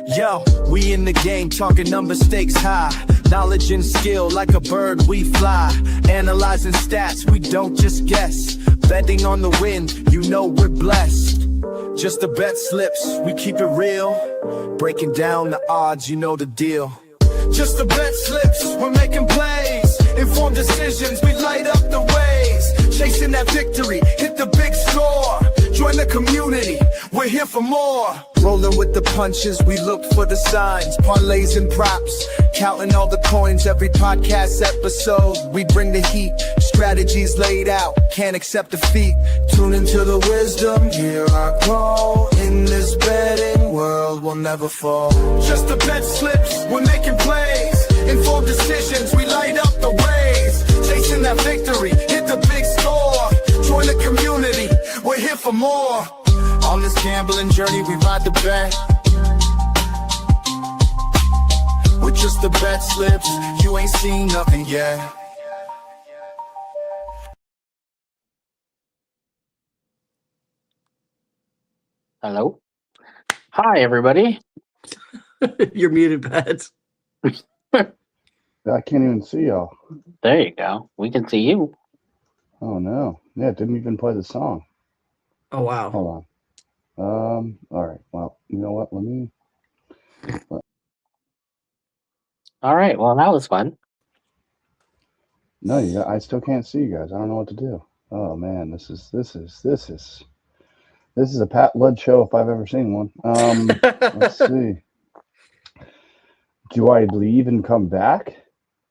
Yo, we in the game, talking number stakes high. Knowledge and skill, like a bird we fly. Analyzing stats, we don't just guess. Betting on the wind, you know we're blessed. Just the bet slips, we keep it real. Breaking down the odds, you know the deal. Just the bet slips, we're making plays. Informed decisions, we light up the ways. Chasing that victory, hit the big score. Join the community, we're here for more. Rolling with the punches, we look for the signs. Parlays and props, counting all the coins. Every podcast episode, we bring the heat. Strategies laid out, can't accept defeat. Tune into the wisdom, hear our call. In this betting world, we'll never fall. Just the bet slips, we're making plays. Informed decisions, we light up the ways. Chasing that victory, hit the big score. Join the community, we're here for more. On this gambling journey, we ride the bet. With just the bet slips, you ain't seen nothing yet. Hello. Hi, everybody. You're muted, Pat. I can't even see y'all. There you go. We can see you. Oh no. Yeah, it didn't even play the song. Oh, wow. Hold on. All right. Well, you know what? All right. Well, that was fun. No, I still can't see you guys. I don't know what to do. Oh man, this is a Pat Led show if I've ever seen one. Let's see. Do I leave and come back?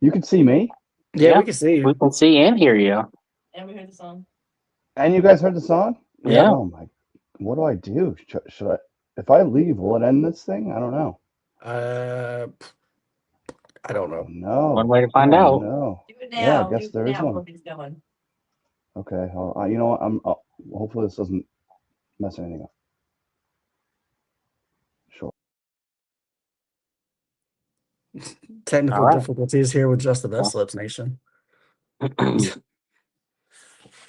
You can see me? Yeah, we can see you. We can see and hear you. And we heard the song. And you guys heard the song? Yeah. Oh my. What do I do? Should I? If I leave, will it end this thing? I don't know. I don't know. No. One way to find out. No. Do it now. Yeah, I guess Do it there is now one. before things going. Okay. You know what? Hopefully this doesn't mess anything up. Sure. Technical All right. difficulties here with Just the Best Slips Nation.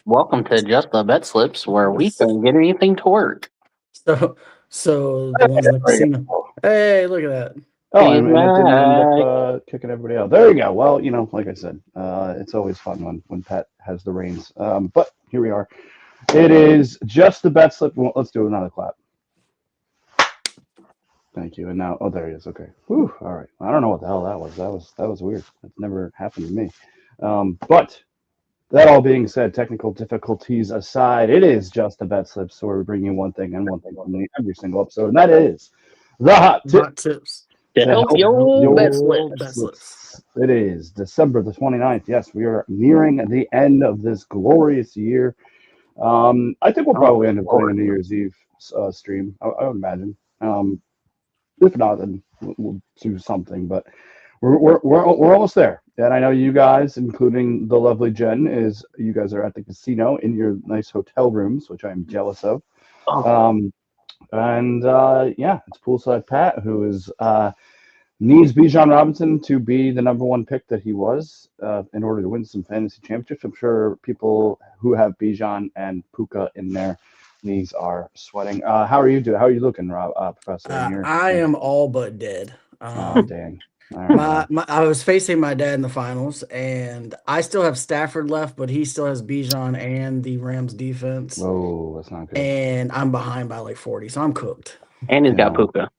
Welcome to Just the Bet Slips, where we couldn't get anything to work. So the ones in the casino. Hey, look at that. Oh, and it didn't end up kicking everybody out. There you go. Well, like I said, it's always fun when Pat has the reins. But here we are. It is Just the Bet Slip. Well, let's do another clap. Thank you. And now, there he is. Okay. Whew. All right. I don't know what the hell that was. That was weird. That's never happened to me. But that all being said, technical difficulties aside, it is Just the Bet Slips. So we're bringing you one thing and one thing only every single episode, and that is the hot tips. To help your bet slips. It is December the 29th. Yes, we are nearing the end of this glorious year. I think we'll probably end up doing a New Year's Eve stream. I would imagine. If not, then we'll do something. But we're almost there. And I know you guys, including the lovely Jen, you guys are at the casino in your nice hotel rooms, which I'm jealous of. It's Poolside Pat, who needs Bijan Robinson to be the number one pick that he was in order to win some fantasy championships. I'm sure people who have Bijan and Puka in their knees are sweating. How are you doing? How are you looking, Professor? I am all but dead. Oh, dang. All right. I was facing my dad in the finals, and I still have Stafford left, but he still has Bijan and the Rams defense. Whoa, that's not good. And I'm behind by like 40, so I'm cooked. And he's got Puka.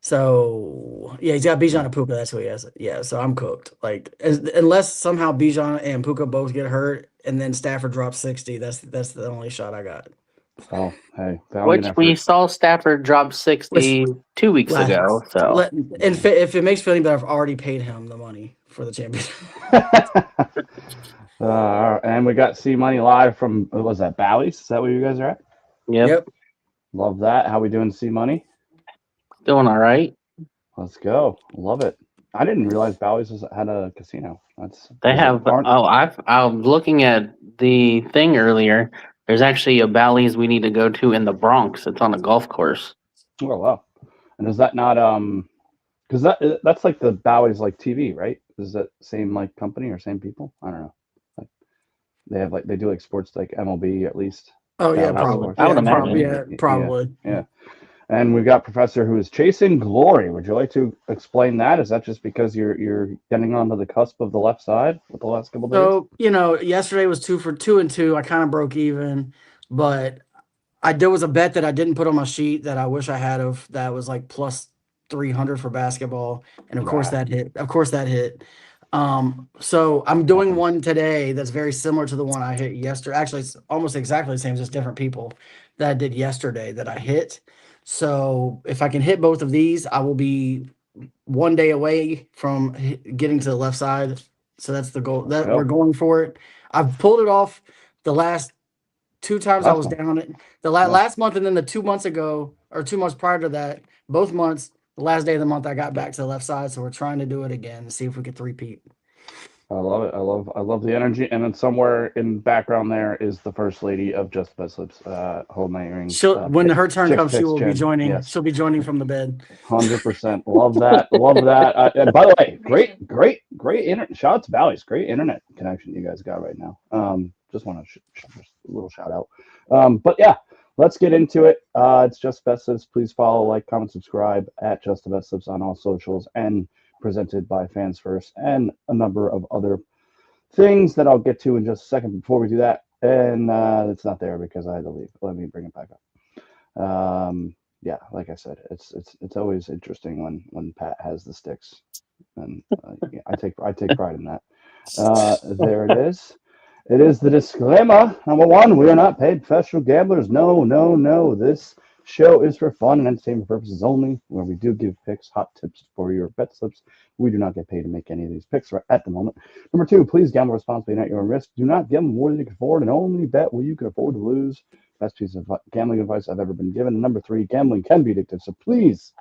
So, yeah, he's got Bijan and Puka. That's who he has. Yeah, so I'm cooked. Like, unless somehow Bijan and Puka both get hurt, and then Stafford drops 60, that's the only shot I got. Oh, hey. Which we saw Stafford drop 60 2 weeks ago. So, and if it makes you feel any better, I've already paid him the money for the championship. And we got C Money live from, what was that, Bally's? Is that where you guys are at? Yep. Love that. How we doing, C Money? Doing all right. Let's go. Love it. I didn't realize Bally's had a casino. They have. I was looking at the thing earlier. There's actually a Bally's we need to go to in the Bronx. It's on a golf course. Oh wow! And is that not because that's like the Bally's like TV, right? Is that same like company or same people? I don't know. They do like sports like MLB at least. Oh yeah, probably. I would imagine. Probably. Yeah. And we've got Professor who is chasing glory. Would you like to explain that? Is that just because you're getting onto the cusp of the left side with the last couple days? So, yesterday was 2 for 2 and 2. I kind of broke even, but there was a bet that I didn't put on my sheet that I wish I had of that was like plus 300 for basketball. And of course that hit. Of course that hit. So I'm doing one today that's very similar to the one I hit yesterday. Actually, it's almost exactly the same, just different people that I did yesterday that I hit. So if I can hit both of these, I will be one day away from getting to the left side. So that's the goal that we're going for it. I've pulled it off the last 2 times I was down it. The last month, and then the 2 months ago or 2 months prior to that, both months, the last day of the month, I got back to the left side. So we're trying to do it again and see if we could three-peat. I love it. I love the energy. And then somewhere in the background there is the first lady of Just BetSlips, holding When her turn comes, she will be Jen. joining. Yes. She'll be joining from the bed. 100%. Love that. Love that. And by the way, great internet. Shout out to Bally's. Great internet connection you guys got right now. Just want to just a little shout out. But yeah, let's get into it. It's Just BetSlips. Please follow, like, comment, subscribe at Just the BetSlips on all socials, and presented by Fans First, and a number of other things that I'll get to in just a second. Before we do that, and it's not there because I had to leave. Let me bring it back up. Yeah, like I said, it's always interesting when Pat has the sticks, and yeah, I take pride in that. There it is. It is the disclaimer. Number one, we are not paid professional gamblers. No, no, no. This show is for fun and entertainment purposes only, where we do give picks, hot tips for your bet slips. We do not get paid to make any of these picks right at the moment. Number two, please gamble responsibly and at your own risk. Do not gamble more than you can afford, and only bet what you can afford to lose. Best piece of gambling advice I've ever been given. And number three, gambling can be addictive, so please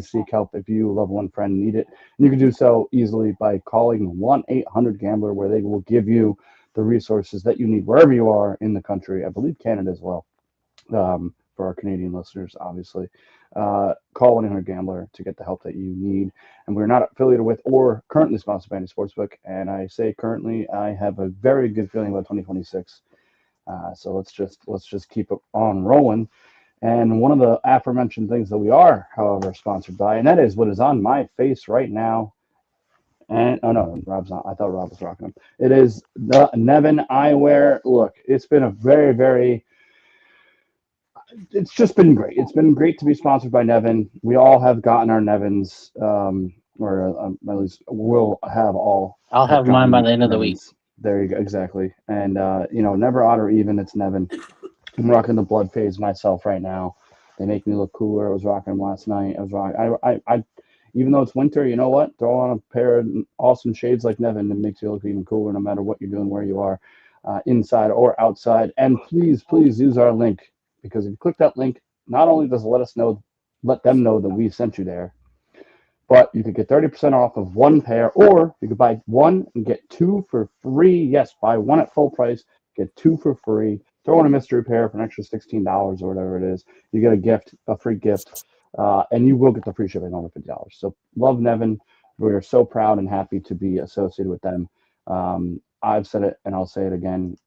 seek help if you, loved one, friend need it. And you can do so easily by calling 1-800-GAMBLER, where they will give you the resources that you need wherever you are in the country. I believe Canada as well. For our Canadian listeners, obviously, call 1-800-GAMBLER to get the help that you need. And we're not affiliated with or currently sponsored by any sportsbook. And I say currently, I have a very good feeling about 2026. So let's just keep it on rolling. And one of the aforementioned things that we are, however, sponsored by, and that is what is on my face right now. And oh no, Rob's not. I thought Rob was rocking them. It is the Nevin Eyewear. Look, it's been a very it's just been great. It's been great to be sponsored by Nevin. We all have gotten our Nevins, or at least we'll have all. I'll have mine by the end of the week. There you go. Exactly. And never odd or even. It's Nevin. I'm rocking the blood phase myself right now. They make me look cooler. I was rocking them last night. I was rocking. I even though it's winter, you know what? Throw on a pair of awesome shades like Nevin. It makes you look even cooler, no matter what you're doing, where you are, inside or outside. And please use our link, because if you click that link, not only does it let them know that we sent you there, but you could get 30% off of one pair, or you could buy one and get two for free. Yes, buy one at full price, get two for free. Throw in a mystery pair for an extra $16 or whatever it is. You get a free gift, and you will get the free shipping over $50. So love Nevin. We are so proud and happy to be associated with them. I've said it and I'll say it again.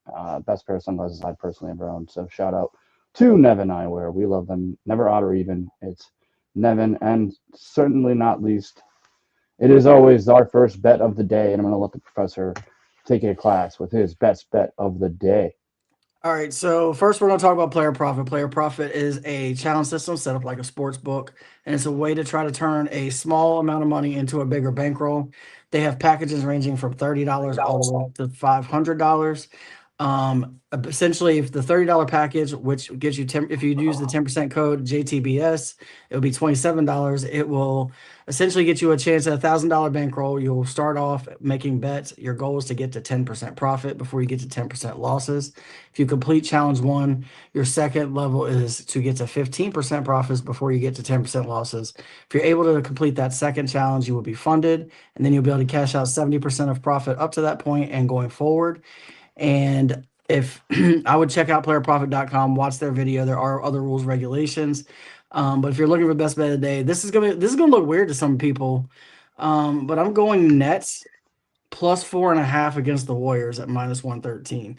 Best pair of sunglasses I've personally ever owned. So shout out to Nevin Eyewear. We love them. Never odd or even. It's Nevin. And certainly not least, it is always our first bet of the day. And I'm going to let the professor take a class with his best bet of the day. All right, so first we're going to talk about Player Profit. Player Profit is a challenge system set up like a sports book, and it's a way to try to turn a small amount of money into a bigger bankroll. They have packages ranging from $30 all the way up to $500. Essentially, if the $30 package, which gives you 10, if you use the 10% code JTBS, it'll be $27. It will essentially get you a chance at a $1,000 bankroll. You'll start off making bets. Your goal is to get to 10% profit before you get to 10% losses. If you complete challenge one, your second level is to get to 15% profits before you get to 10% losses. If you're able to complete that second challenge, you will be funded, and then you'll be able to cash out 70% of profit up to that point and going forward. And if I would check out playerprofit.com, watch their video. There are other rules, regulations. But if you're looking for the best bet of the day, this is gonna look weird to some people. But I'm going Nets plus 4.5 against the Warriors at -113.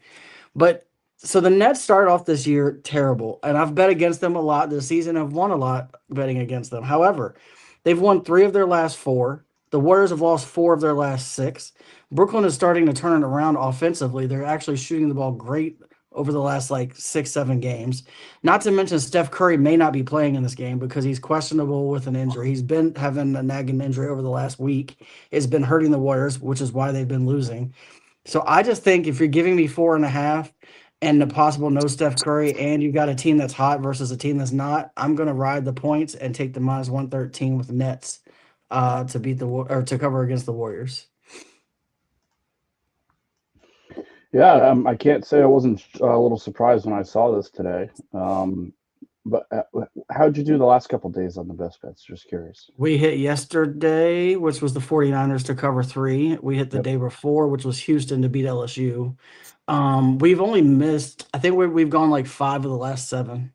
But So the Nets started off this year terrible, and I've bet against them a lot this season. I've won a lot betting against them. However, they've won 3 of their last 4. The Warriors have lost 4 of their last 6. Brooklyn is starting to turn it around offensively. They're actually shooting the ball great over the last like 6-7 games. Not to mention Steph Curry may not be playing in this game because he's questionable with an injury. He's been having a nagging injury over the last week. It's been hurting the Warriors, which is why they've been losing. So I just think if you're giving me 4.5 and the possible no Steph Curry, and you've got a team that's hot versus a team that's not, I'm going to ride the points and take the minus 113 with the Nets to beat or to cover against the Warriors. Yeah, I can't say I wasn't a little surprised when I saw this today. But how'd you do the last couple days on the best bets? Just curious. We hit yesterday, which was the 49ers to cover 3. We hit the day before, which was Houston to beat LSU. We've only missed, I think we've gone like 5 of the last 7.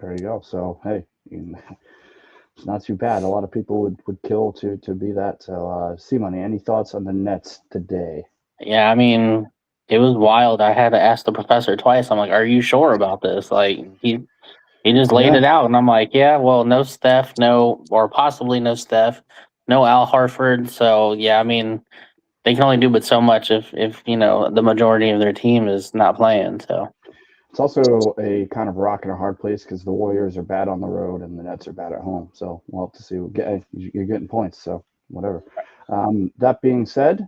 There you go. So, hey, it's not too bad. A lot of people would kill to be that. So, C-Money, any thoughts on the Nets today? Yeah, I mean, it was wild. I had to ask the professor twice. I'm like, "Are you sure about this?" Like he just laid it out, and I'm like, "Yeah, well, no Steph, or possibly no Steph, no Al Harford." So yeah, I mean, they can only do but so much if the majority of their team is not playing. So it's also a kind of rock and a hard place because the Warriors are bad on the road and the Nets are bad at home. So we'll have to see. You're getting points, so whatever. That being said,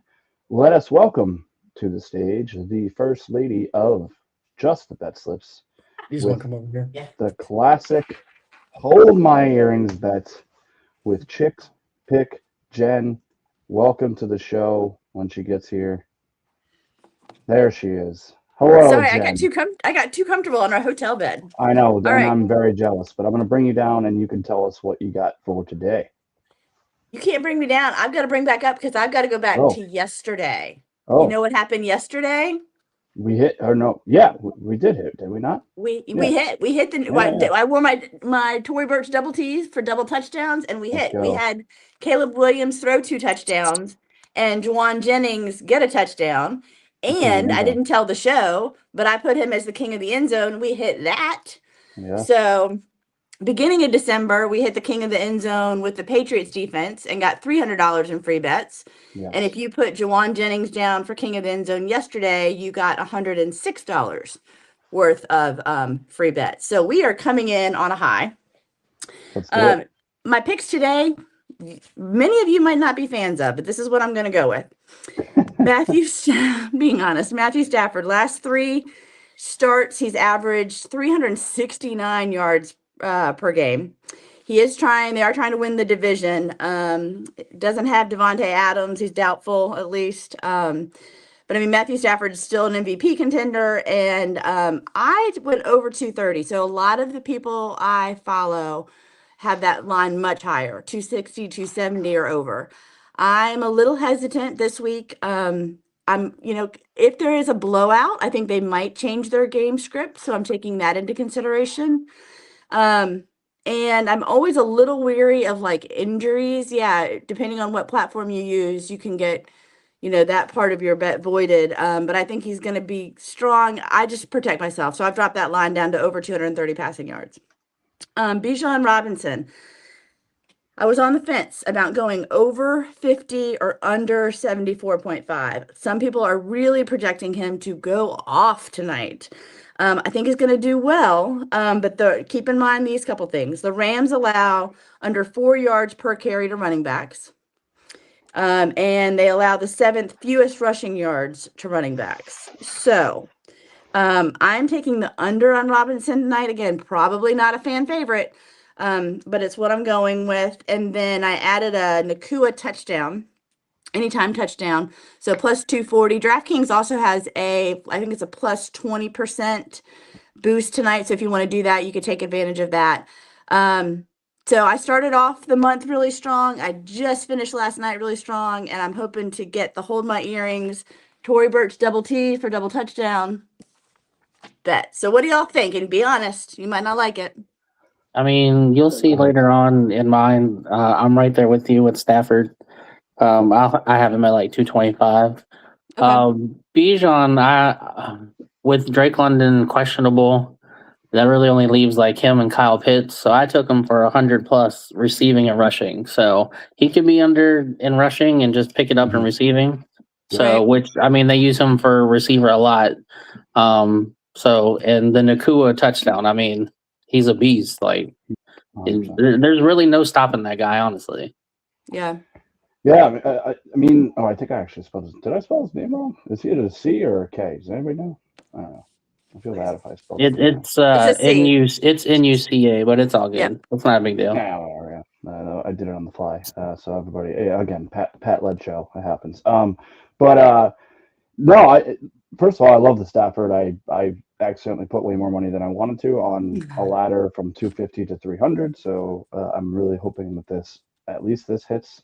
let us welcome to the stage the first lady of Just the BetSlips. You just want to come over here? Yeah. The classic hold my earrings bet with Chicks Pick Jen. Welcome to the show when she gets here. There she is. Hello, Sorry, Jen. I got too comfortable on our hotel bed. I know, and right. I'm very jealous, but I'm going to bring you down and you can tell us what you got for today. You can't bring me down. I've got to bring back up because I've got to go back to yesterday. Oh. You know what happened yesterday? We hit, or no? Yeah, we did hit, did we not? We hit the. I wore my Tory Burch double T's for double touchdowns, and we hit. We had Caleb Williams throw 2 touchdowns, and Juwan Jennings get a touchdown. And I didn't tell the show, but I put him as the king of the end zone. We hit that. Yeah. So beginning of December, we hit the king of the end zone with the Patriots defense and got $300 in free bets. Yes. And if you put Juwan Jennings down for king of the end zone yesterday, you got $106 worth of free bets. So we are coming in on a high. Let's do it. My picks today, many of you might not be fans of, but this is what I'm going to go with. Being honest, Matthew Stafford, last 3 starts, he's averaged 369 yards per game. They are trying to win the division. Doesn't have Devontae Adams. He's doubtful, at least. But I mean, Matthew Stafford is still an MVP contender, and I went over 230. So a lot of the people I follow have that line much higher, 260, 270 or over. I'm a little hesitant this week. If there is a blowout, I think they might change their game script. So I'm taking that into consideration. And I'm always a little weary of like injuries. Yeah, depending on what platform you use, you can get, that part of your bet voided. But I think he's going to be strong. I just protect myself. So I've dropped that line down to over 230 passing yards. Bijan Robinson. I was on the fence about going over 50 or under 74.5. Some people are really projecting him to go off tonight. I think he's going to do well, but keep in mind these couple things. The Rams allow under 4 yards per carry to running backs, and they allow the 7th fewest rushing yards to running backs. So I'm taking the under on Robinson tonight. Again, probably not a fan favorite, but it's what I'm going with. And then I added a Nakua touchdown, anytime touchdown. So plus 240. DraftKings also has I think it's a plus 20% boost tonight. So if you want to do that, you could take advantage of that. So I started off the month really strong. I just finished last night really strong, and I'm hoping to get the hold my earrings, Tory Burch double T for double touchdown bet. So what do y'all think? And be honest, you might not like it. I mean, you'll see later on in mine. I'm right there with you with Stafford. I have him at like 225. Okay. Bijan, with Drake London questionable, that really only leaves like him and Kyle Pitts. So I took him for 100 plus receiving and rushing. So he could be under in rushing and just pick it up in receiving. So, Right. which I mean, they use him for receiver a lot. So and the Nakua touchdown. I mean, he's a beast. Like, 100%. there's really no stopping that guy, honestly. Yeah. Yeah, I mean, I think I actually spelled his. Did I spell his name wrong? Is he a C or a K? Does anybody know? I don't know. I feel bad if I spelled it wrong. It's a C. it's NUCA, but it's all good. Yep. It's not a big deal. Yeah, whatever, yeah. I did it on the fly. So everybody, again, Pat led show. It happens. But no, first of all, I love the Stafford. I accidentally put way more money than I wanted to on a ladder from 250 to 300. So I'm really hoping that at least this hits.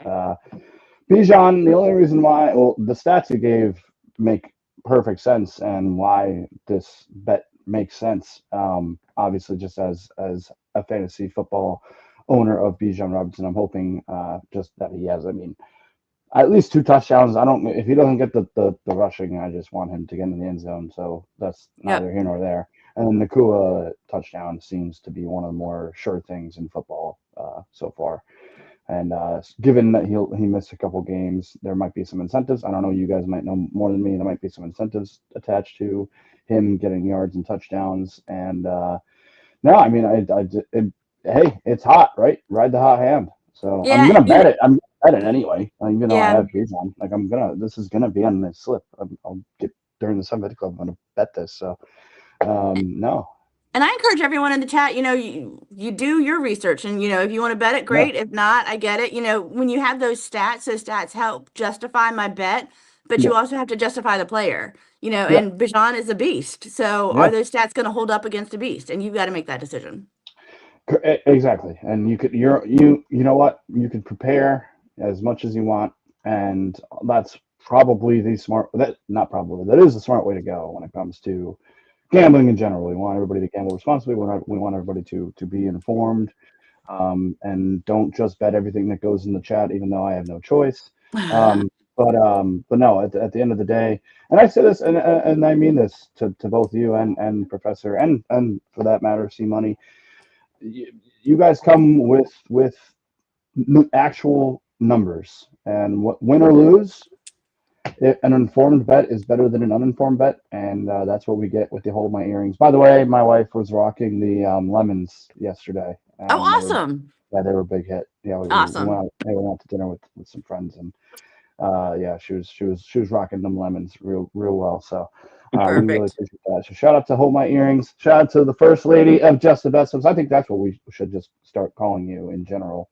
Bijan, the only reason why, well, the stats you gave make perfect sense, and why this bet makes sense. Obviously, just as a fantasy football owner of Bijan Robinson, I'm hoping just that he has. I mean, at least 2 touchdowns. If he doesn't get the rushing, I just want him to get in the end zone. So that's neither here nor there. And then Nakua touchdown seems to be one of the more sure things in football so far. And given that he missed a couple games, there might be some incentives. I don't know. You guys might know more than me. There might be some incentives attached to him getting yards and touchdowns. And no, I mean, hey, it's hot, right? Ride the hot hand. So Yeah, I'm gonna bet it. I'm gonna bet it anyway. Even though I Yeah. have Bijan, like this is gonna be on this slip. I'll get during the Sunday Club. I'm gonna bet this. So no. And I encourage everyone in the chat, you do your research, and, if you want to bet it, great. If not, I get it. When you have those stats help justify my bet, but you also have to justify the player, and Bijan is a beast. So are those stats going to hold up against a beast? And you've got to make that decision. Exactly. And you know what? You could prepare as much as you want, and that's probably that is the smart way to go when it comes to gambling in general. We want everybody to gamble responsibly. We want everybody to be informed, and don't just bet everything that goes in the chat, even though I have no choice. But no, at the end of the day, and I say this, and I mean this to both you and Professor, and for that matter, C Money. You guys come with actual numbers, and win or lose, an informed bet is better than an uninformed bet, and that's what we get with the Hold My Earrings. By the way, my wife was rocking the lemons yesterday. Oh, awesome! They were a big hit. Yeah, Awesome. We went to dinner with some friends, and she was rocking them lemons real well. So we really Perfect. appreciate that. So shout out to Hold My Earrings. Shout out to the First Lady of Just the BetSlips. I think that's what we should just start calling you in general.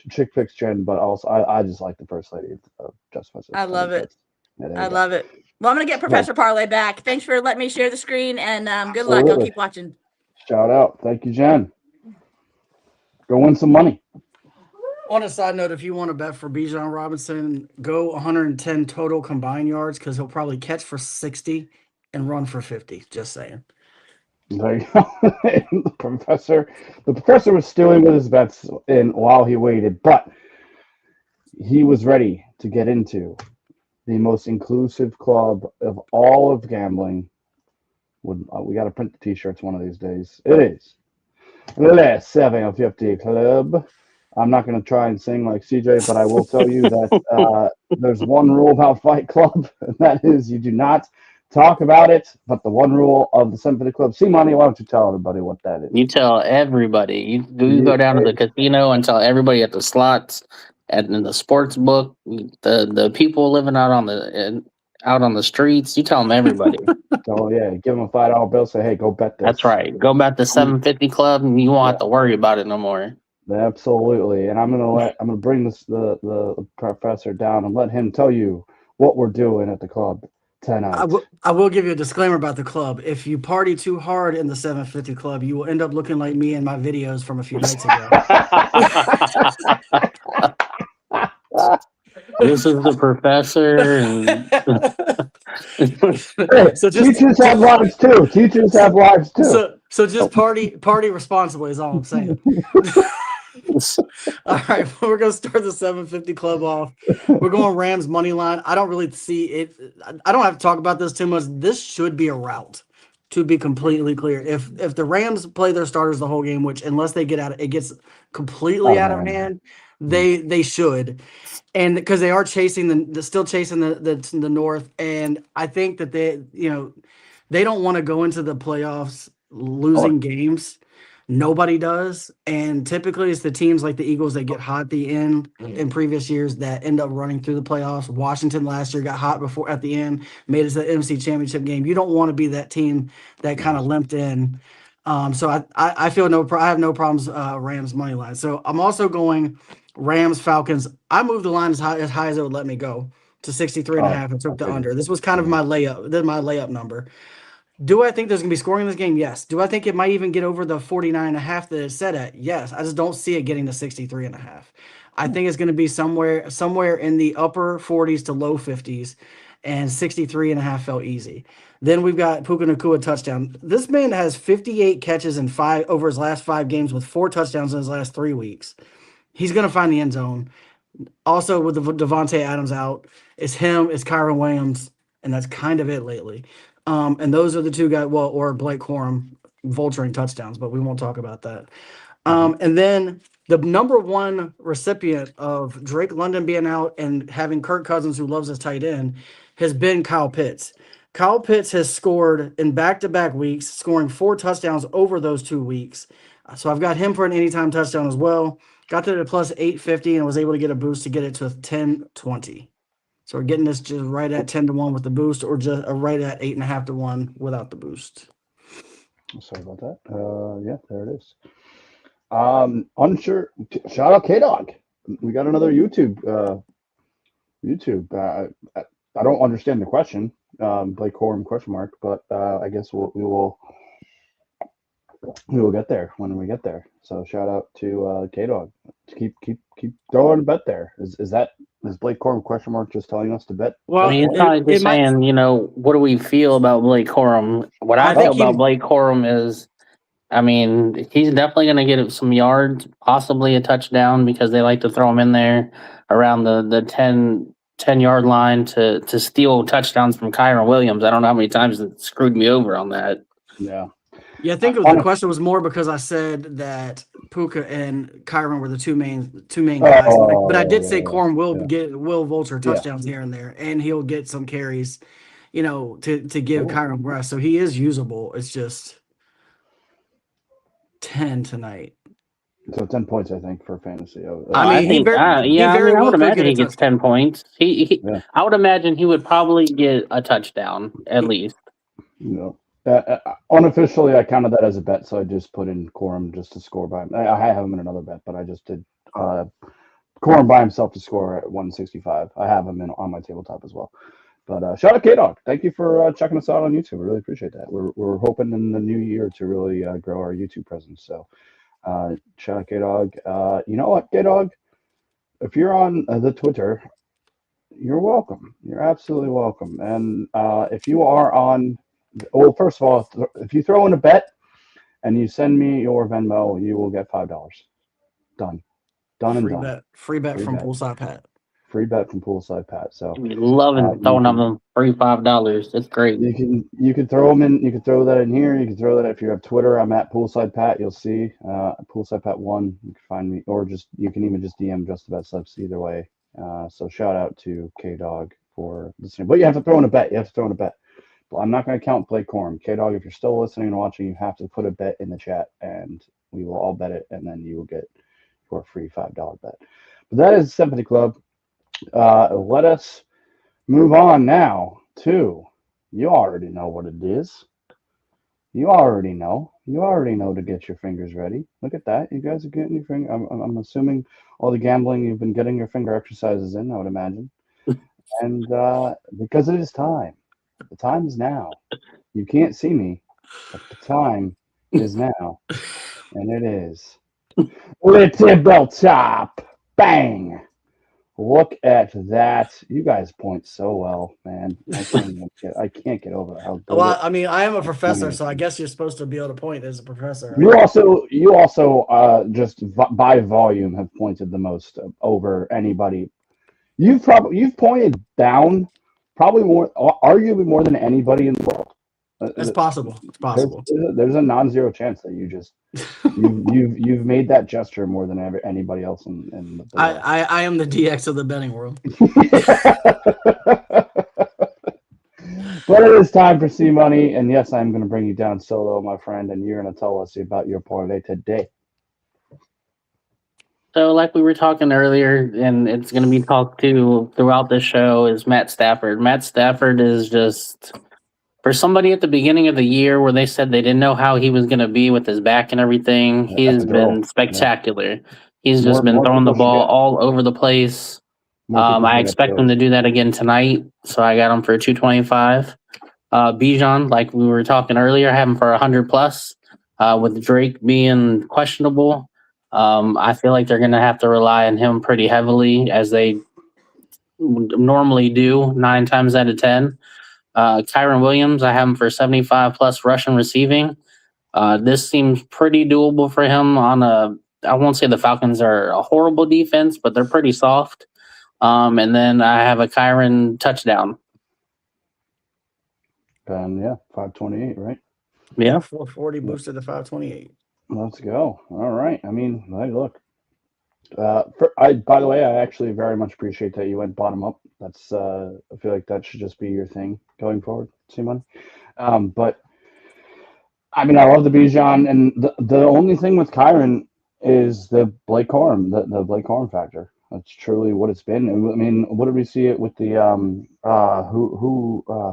Chick Picks Jen, but also I just like the First Lady of Just BetSlips. I love it. I love it. Well, I'm going to get Professor Parlay back. Thanks for letting me share the screen, and good luck. I'll keep watching. Shout out. Thank you, Jen. Go win some money. On a side note, if you want to bet for Bijan Robinson, go 110 total combined yards, because he'll probably catch for 60 and run for 50. Just saying. There you go. The professor was stealing with his bets while he waited, but he was ready to get into the most inclusive club of all of gambling. We got to print the T-shirts one of these days. It is Le 750 Club. I'm not going to try and sing like CJ, but I will tell you that there's one rule about Fight Club, and that is you do not talk about it. But the one rule of the 750 Club, C-Money, why don't you tell everybody what that is? You tell everybody. You go down to the casino and tell everybody at the slots and in the sports book, the people living out on the streets. You tell them everybody. So yeah, give them a $5 bill. Say, hey, go bet this. That's right. Go bet the 750 Club, and you won't have to worry about it no more. Absolutely. And I'm gonna bring the professor down and let him tell you what we're doing at the club tonight. I will give you a disclaimer about the club. If you party too hard in the 750 Club, you will end up looking like me in my videos from a few nights ago. This is the professor. So teachers have lives too. So just party responsibly is all I'm saying. All right, we're gonna start the 750 club off. We're going Rams money line. I don't really see it. I don't have to talk about this too much. This should be a rout, to be completely clear. If the Rams play their starters the whole game, which unless they it gets completely out of hand, they should. And because they are chasing still chasing the North, and I think that they don't want to go into the playoffs losing games. Nobody does, and typically it's the teams like the Eagles that get hot at the end in previous years that end up running through the playoffs. Washington last year got hot before at the end, made it to the NFC Championship game. You don't want to be that team that kind of limped in. So I feel I have no problems Rams money line. So I'm also going Rams Falcons. I moved the line as high as it would let me go to 63.5 and took the under. This was kind of my layup number. Do I think there's going to be scoring in this game? Yes. Do I think it might even get over the 49.5 that it's set at? Yes. I just don't see it getting to 63.5. I think it's going to be somewhere in the upper 40s to low 50s, and 63.5 felt easy. Then we've got Puka Nacua touchdown. This man has 58 catches in over his last 5 games with 4 touchdowns in his last 3 weeks. He's going to find the end zone. Also, with Devontae Adams out, it's him, it's Kyron Williams, and that's kind of it lately. And those are the 2 guys, or Blake Corum vulturing touchdowns, but we won't talk about that. And then the number 1 recipient of Drake London being out and having Kirk Cousins, who loves his tight end, has been Kyle Pitts. Kyle Pitts has scored in back-to-back weeks, scoring 4 touchdowns over those 2 weeks. So I've got him for an anytime touchdown as well. Got to the plus 850 and was able to get a boost to get it to 1020. So we're getting this just right at 10-1 with the boost, or just right at 8.5-1 without the boost. Sorry about that. Yeah, there it is. Unsure. Shout out K-Dog. We got another YouTube. I don't understand the question. Blake Corum ? But I guess we will get there when we get there. So shout out to K-Dog. Keep throwing a bet there. Is Blake Corum ? Just telling us to bet? Well, I mean, it's probably just saying, what do we feel about Blake Corum? What I feel about Blake Corum is, I mean, he's definitely going to get some yards, possibly a touchdown, because they like to throw him in there around the 10-yard line to steal touchdowns from Kyron Williams. I don't know how many times it screwed me over on that. Yeah. Yeah, I think the question was more because I said that Puka and Kyron were the two main guys, but I did say Corum will vulture touchdowns here and there, and he'll get some carries, to give Kyron rest. So he is usable. It's just 10 tonight. So 10 points, I think, for fantasy. I would imagine he gets 10 points. I would imagine he would probably get a touchdown at least. No. Unofficially, I counted that as a bet, so I just put in Corum just to score by him. I have him in another bet, but I just did Corum by himself to score at 165. I have him on my tabletop as well. But shout out K-Dog. Thank you for checking us out on YouTube. We really appreciate that. We're hoping in the new year to really grow our YouTube presence. So shout out K-Dog. You know what, K-Dog? If you're on the Twitter, you're welcome. You're absolutely welcome. And if you are on... Well, first of all, if you throw in a bet and you send me your Venmo, you will get $5. Done and done. Free bet from Poolside Pat. Free bet from Poolside Pat. So loving throwing them free $5. It's great. You can throw them in. You can throw that in here. You can throw that if you have Twitter. I'm at Poolside Pat. You'll see Poolside Pat 1. You can find me, or you can even just DM just the BetSlips either way. So shout out to K-Dog for listening. But you have to throw in a bet. Well, I'm not going to count Blake Corum. K-Dog, if you're still listening and watching, you have to put a bet in the chat, and we will all bet it, and then you will get your free $5 bet. But that is Sympathy Club. Let us move on now to, you already know what it is. You already know to get your fingers ready. Look at that. You guys are getting your finger. I'm assuming all the gambling, you've been getting your finger exercises in, I would imagine. And because it is time. The time is now. You can't see me, but the time is now. And it is. Little belt top. Bang. Look at that. You guys point so well, man. I can't get over how good Well, it. I mean, I am a professor, pointing so I is. guess you're supposed to be able to point as a professor, You right? also just by volume have pointed the most over anybody. You've pointed down probably more, arguably more than anybody in the world. It's possible. It's There's possible. there's a non-zero chance that you've made that gesture more than anybody else in the world. I am the DX of the betting world. But it is time for C Money, and yes, I'm going to bring you down solo, my friend, and you're going to tell us about your parlay today. So, like we were talking earlier, and it's going to be talked to throughout the show, is Matt Stafford. Matt Stafford is just, for somebody at the beginning of the year where they said they didn't know how he was going to be with his back and everything, he has Epidural. been Yeah. spectacular. He's More just been throwing the people should ball get. all over the place. More people I should get expect him epidurals. to do that again tonight, so I got him for 225. Bijan, like we were talking earlier, I have him for 100 plus. With Drake being questionable, I feel like they're going to have to rely on him pretty heavily, as they normally do 9 times out of 10. Kyron Williams, I have him for 75 plus rushing receiving. This seems pretty doable for him on a. I won't say the Falcons are a horrible defense, but they're pretty soft. And then I have a Kyron touchdown. And yeah, 528, right? Yeah. 440 boosted to 528. Let's go. All right. I mean, hey, look. By the way, I actually very much appreciate that you went bottom up. That's I feel like that should just be your thing going forward, Simon. But I mean, I love the Bijan, and the only thing with Kyron is the Blake Corum, the Blake Corum factor. That's truly what it's been. I mean, what did we see it with the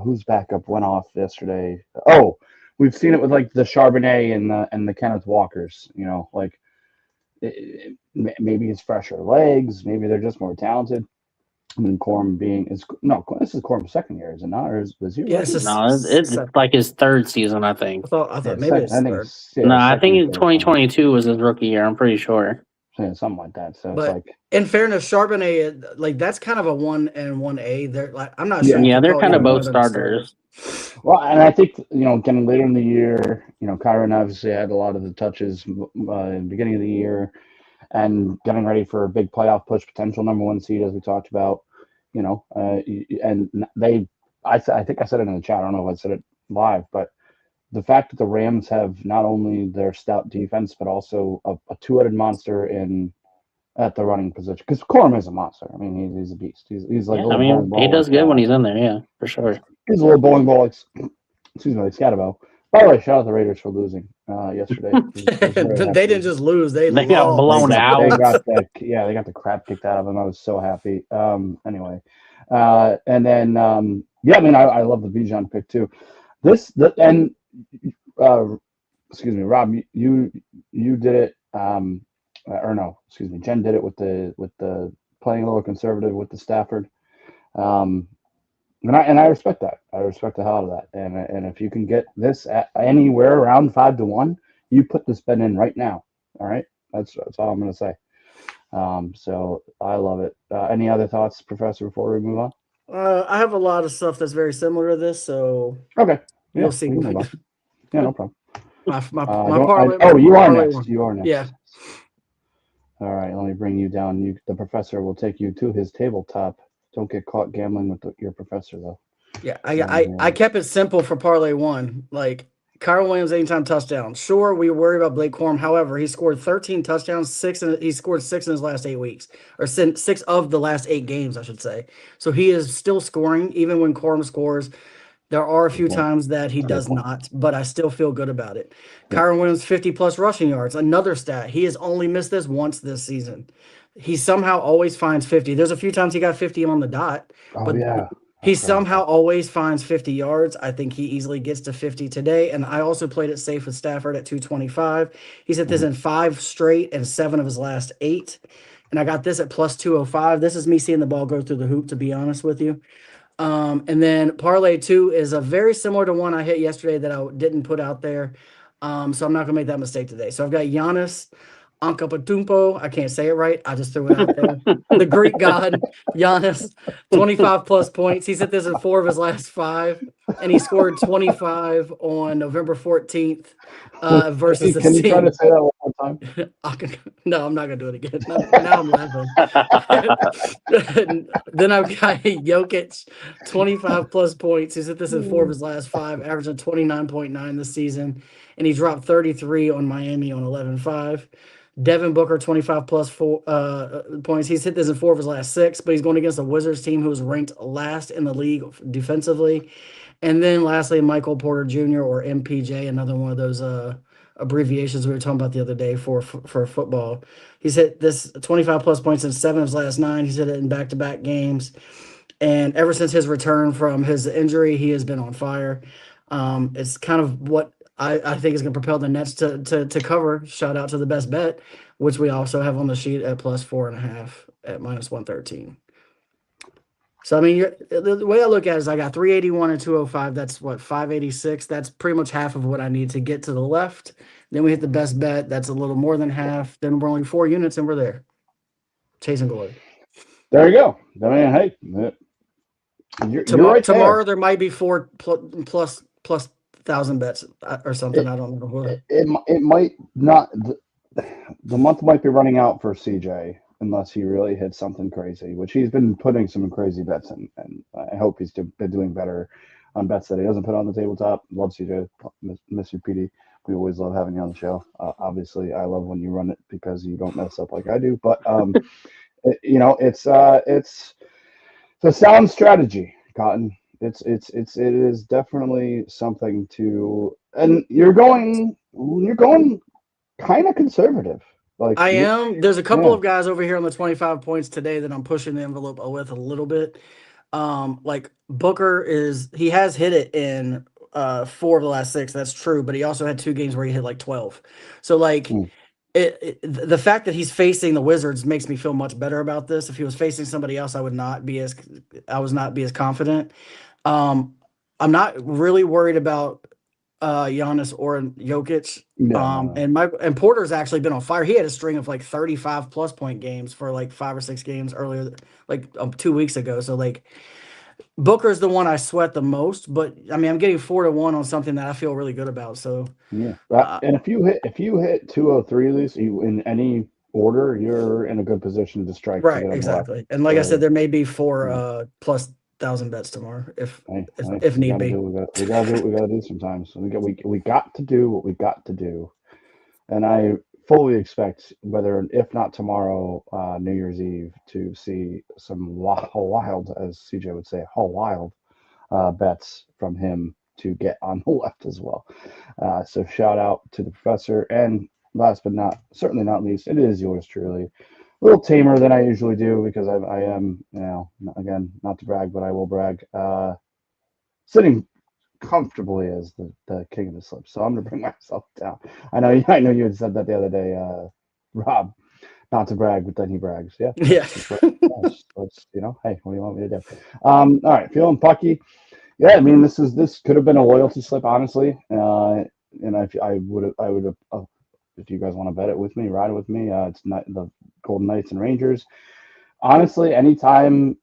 whose backup went off yesterday? Oh, we've seen it with like the Charbonnet and the Kenneth Walkers. You know, like maybe it's fresher legs, maybe they're just more talented. I mean, Corum this is Corum's second year, is it not? Or was he? Yeah, it's Rookie? just No, it's like his third season, I think. I Yeah, thought maybe it's I think third. it's No, I second or think third. 2022 was his rookie year. I'm pretty sure. Yeah, something like that. So But it's like, in fairness, Charbonnet, like that's kind of a 1 and 1A. They're like, I'm not sure. Yeah. You Yeah, can they're call kind of either one both of them starters. well, and I think getting later in the year, Kyron obviously had a lot of the touches in the beginning of the year, and getting ready for a big playoff push, potential number one seed, as we talked about. And I think I said it in the chat. I don't know if I said it live, but the fact that the Rams have not only their stout defense, but also a two-headed monster at the running position. Because Corum is a monster. I mean, he's a beast. He's like Yeah, a I little bowling mean, he ball. does good when he's in there. Yeah, for sure. He's a little bowling ball. Excuse me, like Scatabo. By the way, shout out the Raiders for losing yesterday. They didn't just lose; they They got lost. blown out. They got the crap kicked out of them. I was so happy. Anyway, and then I mean, I love the Bijan pick too. Excuse me, Rob, you did it. Or no, excuse me, Jen did it with the playing a little conservative with the Stafford. And I respect that. I respect the hell out of that. And if you can get this at anywhere around 5-1, you put this bet in right now. All right, that's all I'm gonna say. So I love it. Any other thoughts, Professor, before we move on? I have a lot of stuff that's very similar to this, so Okay, we'll see. we can move on. Yeah, no problem. My parlay. You are parlay next. one. You are next. Yeah. All right, let me bring you down. The professor will take you to his tabletop. Don't get caught gambling with your professor, though. Yeah, I kept it simple for parlay one. Like Kyron Williams anytime touchdown. Sure, we worry about Blake Corum. However, he scored 13 touchdowns, he scored 6 in his last 8 weeks, or 6 of the last 8 games, I should say. So he is still scoring even when Corum scores. There are a few times that he does not, but I still feel good about it. Yeah. Kyron Williams, 50 plus rushing yards. Another stat. He has only missed this once this season. He somehow always finds 50. There's a few times he got 50 on the dot, but he somehow always finds 50 yards. I think he easily gets to 50 today. And I also played it safe with Stafford at 225. He's hit this in 5 straight and 7 of his last 8. And I got this at plus 205. This is me seeing the ball go through the hoop, to be honest with you. And then parlay 2 is a very similar to one I hit yesterday that I didn't put out there. So I'm not gonna make that mistake today. So I've got Giannis Antetokounmpo. I can't say it right. I just threw it out there. The Greek god, Giannis, 25 plus points. He's hit this in 4 of his last 5, and he scored 25 on November 14th versus Can this you try to team. say that one more time? No, I'm not gonna do it again. Now I'm laughing. Then I've got Jokic, 25 plus points. He's hit this in 4 of his last 5, averaging 29.9 this season, and he dropped 33 on Miami on 11-5. Devin Booker, 25 plus points. He's hit this in 4 of his last 6, but he's going against a Wizards team who's ranked last in the league defensively. And then lastly, Michael Porter Jr. or MPJ, another one of those abbreviations we were talking about the other day for football. He's hit this 25 plus points in 7 of his last 9. He's hit it in back-to-back games. And ever since his return from his injury, he has been on fire. It's kind of what I think is going to propel the Nets to cover. Shout out to the best bet, which we also have on the sheet at plus 4.5 at minus 113. So I mean, the way I look at it is I got 381 and 205. That's what 586. That's pretty much half of what I need to get to the left. Then we hit the best bet. That's a little more than half. Then we're only 4 units and we're there, chasing glory. There you go. I mean, hey, you're right Tomorrow there. there might be 4 plus 1,000 bets or something. I don't know what. It might not. The month might be running out for CJ unless he really hits something crazy, which he's been putting some crazy bets in, and I hope he's been doing better on bets that he doesn't put on the tabletop. Love CJ, miss you, PD. We always love having you on the show. Obviously, I love when you run it because you don't mess up like I do. But it's a sound strategy, Cotton. It is definitely something to, and you're going kind of conservative. Like I am. There's a couple of guys over here on the 25 points today that I'm pushing the envelope with a little bit. Like Booker he has hit it in 4 of the last 6. That's true, but he also had 2 games where he hit like 12. So like the fact that he's facing the Wizards makes me feel much better about this. If he was facing somebody else, I would not be as confident. I'm not really worried about Giannis or Jokic. No. And Porter's actually been on fire. He had a string of like 35 plus point games for like 5 or 6 games earlier, like 2 weeks ago. So like Booker's the one I sweat the most, but I mean I'm getting 4-1 on something that I feel really good about. So yeah, and if you hit 203 of these in any order, you're in a good position to strike. right, exactly. And like I said, there may be 4 plus 1,000 bets tomorrow if need be. We gotta do what we gotta do sometimes. We got to do what we got to do, and I fully expect if not tomorrow, New Year's Eve, to see some wild, as CJ would say, wild bets from him to get on the left as well. So shout out to the professor, and last but certainly not least, it is yours truly. A little tamer than I usually do because I am, again, not to brag, but I will brag, sitting comfortably as the king of the slips. So I'm going to bring myself down. I know you had said that the other day, Rob, not to brag, but then he brags. Yeah. Yeah. So hey, what do you want me to do? All right, feeling pucky. Yeah, I mean, this could have been a loyalty slip, honestly. And I would have, if you guys want to bet it with me, ride it with me. It's not the Golden Knights and Rangers. Honestly, anytime,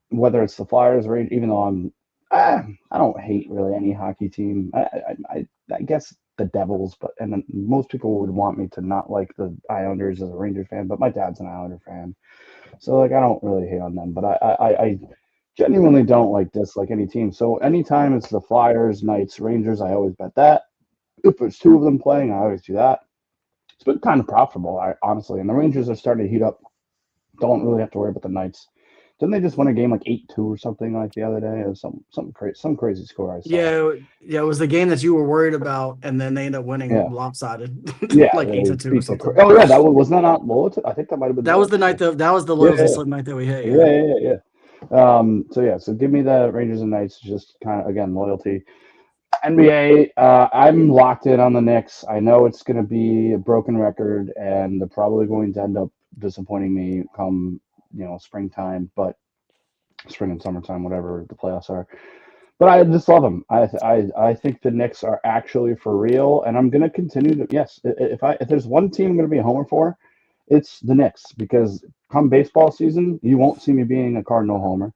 whether it's the Flyers or even though I don't hate really any hockey team. I guess the Devils, and then most people would want me to not like the Islanders as a Rangers fan, but my dad's an Islander fan, so like I don't really hate on them. But I genuinely don't dislike any team. So anytime it's the Flyers, Knights, Rangers, I always bet that. If there's 2 of them playing, I always do that. It's been kind of profitable, honestly. And the Rangers are starting to heat up. Don't really have to worry about the Knights. Didn't they just win a game like 8-2 or something like the other day? It was some crazy score I saw. Yeah, it was the game that you were worried about, and then they ended up winning lopsided. Yeah, like 8-2 or something. Oh yeah, was that not loyalty? I think that might have been. That was the night that was the loyalty slip night that we hit. Yeah. So give me the Rangers and Knights, just kind of again loyalty. NBA, I'm locked in on the Knicks. I know it's going to be a broken record, and they're probably going to end up disappointing me come springtime, but spring and summertime, whatever the playoffs are. But I just love them. I think the Knicks are actually for real, and I'm going to continue to. Yes, if there's one team I'm going to be a homer for, it's the Knicks because come baseball season, you won't see me being a Cardinal homer.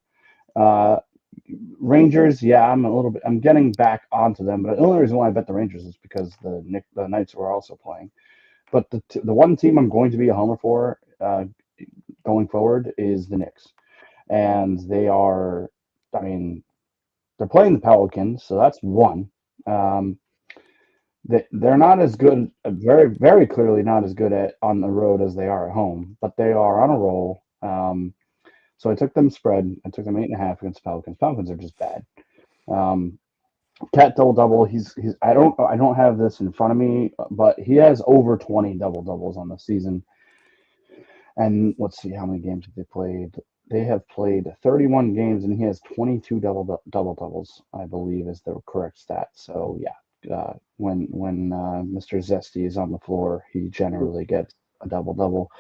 Uh, Rangers, yeah, I'm getting back onto them, but the only reason why I bet the Rangers is because the Knights were also playing. But the one team I'm going to be a homer for going forward is the Knicks, and they are. I mean, they're playing the Pelicans, so that's one. Um, they're not as good, very very clearly not as good at on the road as they are at home, but they are on a roll. So I took them spread. I took them 8.5 against the Pelicans. Pelicans are just bad. Um, Cat double double. He's I don't have this in front of me, but he has over 20 double doubles on the season. And let's see how many games have they played. They have played 31 games, and he has 22 double doubles, I believe, is the correct stat. So yeah, when Mr. Zesty is on the floor, he generally gets a double double.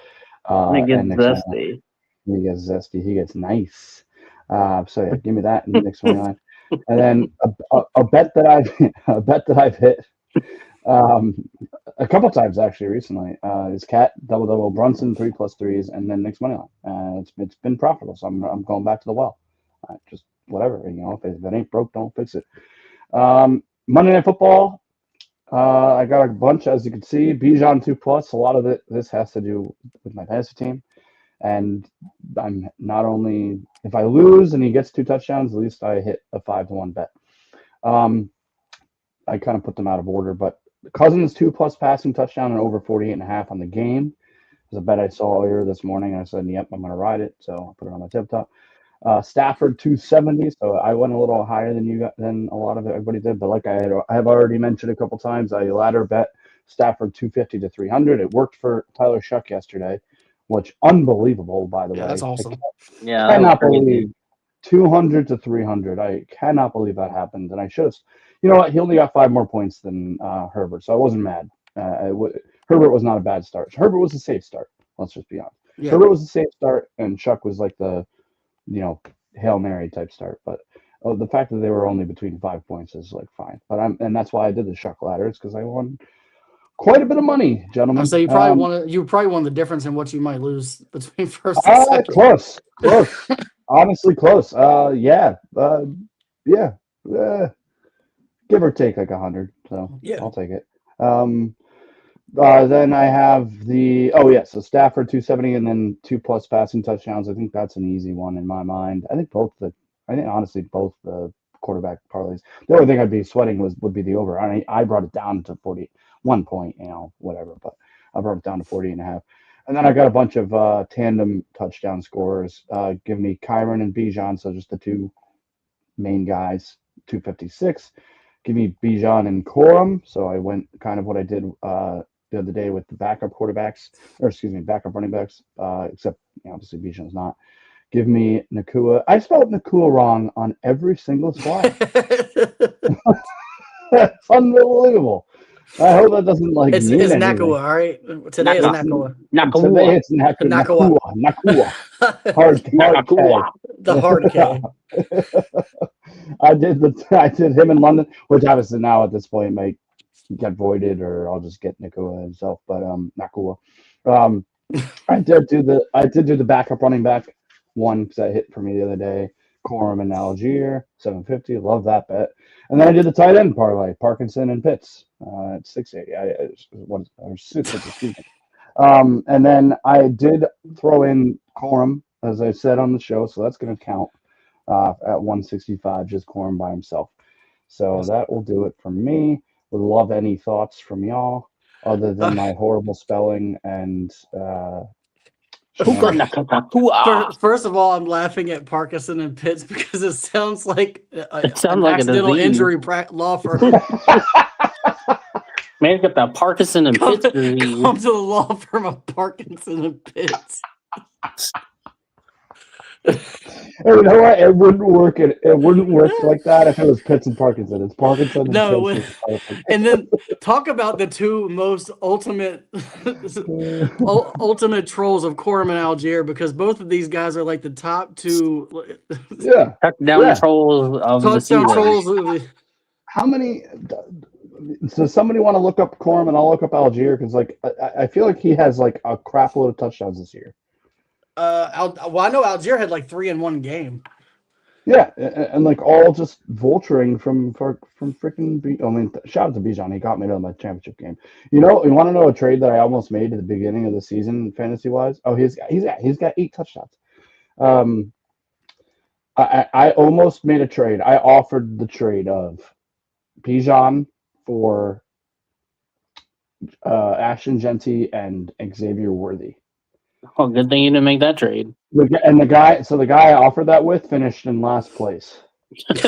I get And next money line, zesty. he gets zesty. He gets nice. So yeah, give me that in the next money line. And then a bet that I've a bet that I've hit um, a couple times actually recently is Cat double double Brunson 3+ threes and then next money line. It's been profitable, so I'm going back to the well. Just whatever, if it ain't broke, don't fix it. Monday Night Football. I got a bunch, as you can see. Bijan 2+. A lot of this has to do with my fantasy team, and I'm not only if I lose and he gets 2 touchdowns, at least I hit a 5-1 bet. I kind of put them out of order, but Cousins 2+ passing touchdown and over 48.5 on the game was a bet I saw earlier this morning. I said, "Yep, I'm going to ride it." So I put it on my tip top. Stafford 270. So I went a little higher than a lot of everybody did, but like I have already mentioned a couple times, I ladder bet Stafford 250 to 300. It worked for Tyler Shuck yesterday, which unbelievable, by the Yeah, way. that's awesome. Yeah, I that was cannot crazy. believe 200 to 300. I cannot believe that happened, and I should have. You know what? He only got 5 more points than Herbert, so I wasn't mad. Herbert was not a bad start. Herbert was a safe start. Let's just be honest. Yeah. Herbert was a safe start, and Chuck was like the Hail Mary type start. But the fact that they were only between 5 points is like fine. And that's why I did the Chuck ladder. It's because I won quite a bit of money, gentlemen. So you probably won the difference in what you might lose between first and second. Close. Honestly, close. Yeah. Yeah. Give or take like 100. So Yeah. I'll take it. Then I have so Stafford 270 and then 2+ passing touchdowns. I think that's an easy one in my mind. I think honestly both the quarterback parlays. The only thing I'd be sweating would be the over. I brought it down to 41 point, whatever, but I brought it down to 40.5. And then I got a bunch of tandem touchdown scorers. Give me Kyron and Bijan, so just the two main guys, 256. Give me Bijan and Corum. So I went kind of what I did the other day with the backup running backs, except obviously Bijan's not. Give me Nakua. I spelled Nakua wrong on every single slide. That's unbelievable. I hope that doesn't It's mean anything. Nakua, all right? Today is Nakua. Today it's Nakua. Hard Nakua. The hard K. I did him in London, which obviously now at this point might get voided, or I'll just get Nakua himself. But Nakua. I did do the backup running back one because that hit for me the other day. Corum and Algier 750. Love that bet. And then I did the tight end parlay, Parkinson and Pitts at 680. And then I did throw in Corum, as I said on the show, so that's going to count at 165, just Corum by himself. So that will do it for me. Would love any thoughts from y'all other than my horrible spelling and First of all, I'm laughing at Parkinson and Pitts because it sounds like an like accidental injury law firm. Man's got that Parkinson and Pitts disease. Come to the law firm of Parkinson and Pitts. And you know what? It wouldn't work. It wouldn't work like that if it was Pitts and Parkinson. It's Parkinson and No, Pitts. Is perfect. and then talk about the two most ultimate ultimate trolls of Corum and Algier, because both of these guys are like the top two Yeah, Touchdown yeah. trolls of the touchdown season. trolls. Of the, How many? Does somebody want to look up Corum and I'll look up Algier because like I feel like he has like a crap load of touchdowns this year. well, I know Algier had like 3 in one game. Yeah, and like all just vulturing from freaking. I mean, shout out to Bijan. He got me to my championship game. You want to know a trade that I almost made at the beginning of the season, fantasy wise? Oh, he's got 8 touchdowns. I almost made a trade. I offered the trade of Bijan for Ashton Genty and Xavier Worthy. Oh, good thing you didn't make that trade. And the guy I offered that with finished in last place,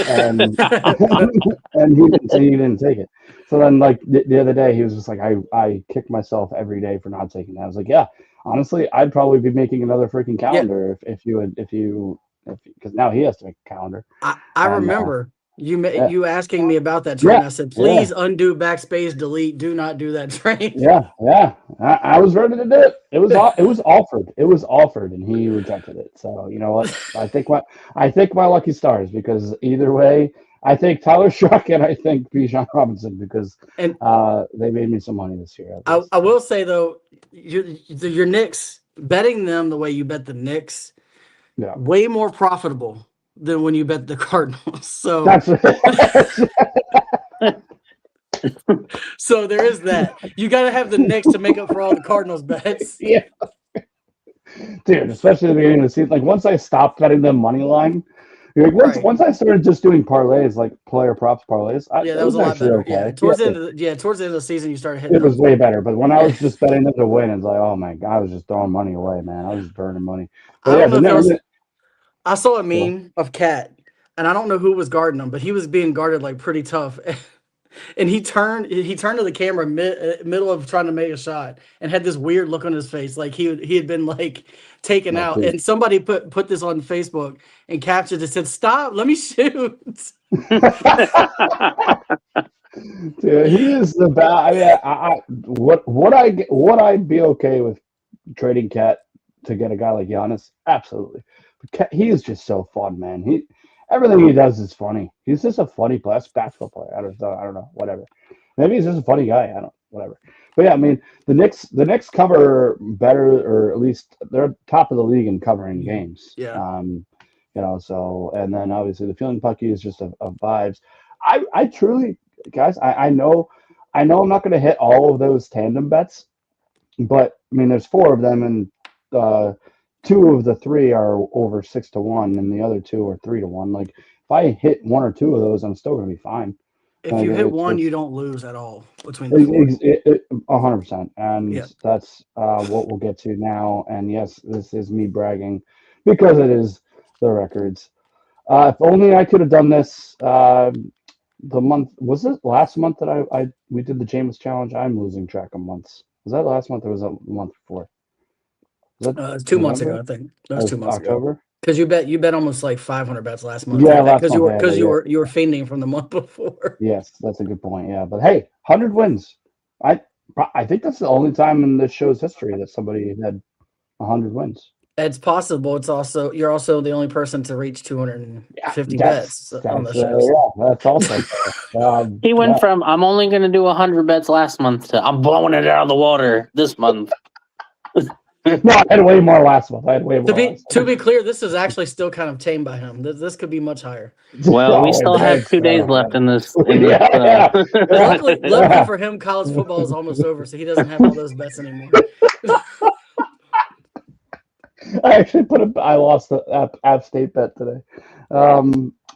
and and he didn't take it. So then, like the other day, he was just like, I kick myself every day for not taking that. I was like, yeah, honestly, I'd probably be making another freaking calendar if because now he has to make a calendar. I remember yeah. you asking me about that trade. Yeah, And I said, please undo backspace delete. Do not do that trade. Yeah. I was ready to do it. It was offered. It was offered, and he rejected it. So you know what? I think my lucky stars, because either way, I think Tyler Shuck and I think Bijan Robinson, because they made me some money this year. I will say though, your Knicks, betting them the way you bet the Knicks, way more profitable than when you bet the Cardinals. So that's so there is that. You got to have the Knicks to make up for all the Cardinals bets. Yeah, dude. Especially at the beginning of the season, like once I stopped betting them money line. Like once I started just doing parlays, like player props parlays, that was a lot better. Okay. Yeah, towards the end of the season, you started hitting. It was way better, but when I was just betting them to win, it's like, oh my god, I was just throwing money away, man. I was just burning money. But I saw a meme of Cat, and I don't know who was guarding him, but he was being guarded like pretty tough. And he turned to the camera middle of trying to make a shot and had this weird look on his face, like he had been like taken out. Dude. And somebody put this on Facebook and captured it, said, "Stop, let me shoot." Dude, he is the best. I mean, would I be okay with trading Cat to get a guy like Giannis? Absolutely. But Cat, he is just so fun, man. Everything he does is funny. He's just a funny basketball player. I don't know. Whatever. Maybe he's just a funny guy. Whatever. But yeah, I mean, the Knicks cover better, or at least they're top of the league in covering games. Yeah. So, and then obviously the feeling pucky is just of vibes. I truly, guys, I know I'm not going to hit all of those tandem bets, but I mean, there's 4 of them, and 2 of the 3 are over 6-1, and the other 2 are 3-1. Like if I hit 1 or 2 of those, I'm still going to be fine. If you hit one, you don't lose at all between the 4. 100%, and that's what we'll get to now. And yes, this is me bragging because it is the records. If only I could have done this. The month was it last month that we did the Jameis challenge. I'm losing track of months. Was that last month or was that a month before? It's 2 months ago, I think. That was 2 months October? ago. Because you bet almost like 500 bets last month. Yeah, because you were fiending from the month before. Yes, that's a good point. Yeah, but hey, 100 wins. I think that's the only time in this show's history that somebody had 100 wins. It's possible. You're also the only person to reach 250 bets on the show. Yeah, that's also. He went from I'm only going to do 100 bets last month to I'm blowing it out of the water this month. No, I had way more last month. To be clear, this is actually still kind of tame by him. This could be much higher. Well, we still have 2 days left in this. Luckily for him, college football is almost over, so he doesn't have all those bets anymore. I actually I lost the App State bet today. I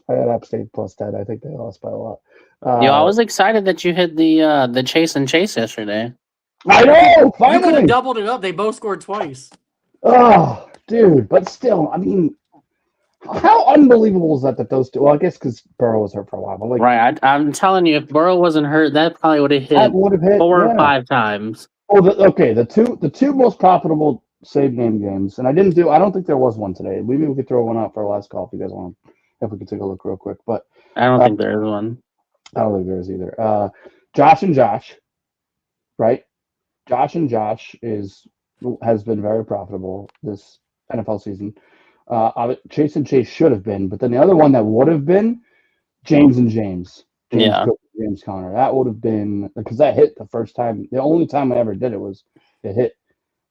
had App State plus 10. I think they lost by a lot. I was excited that you hit the chase and chase yesterday. I know. Finally, you could have doubled it up. They both scored twice. Oh, dude! But still, I mean, how unbelievable is that those two? Well, I guess because Burrow was hurt for a while, but like, right? I'm telling you, if Burrow wasn't hurt, that probably would have hit 4 or 5 times. Oh, the two most profitable save name games, and I don't think there was one today. Maybe we could throw one out for our last call if you guys want. If we could take a look real quick, but I don't think there is one. I don't think there is either. Josh and Josh, right? Josh and Josh has been very profitable this NFL season. Chase and Chase should have been, but then the other one that would have been James and James. Yeah. Cook, James Conner. That would have been because that hit the first time. The only time I ever did it hit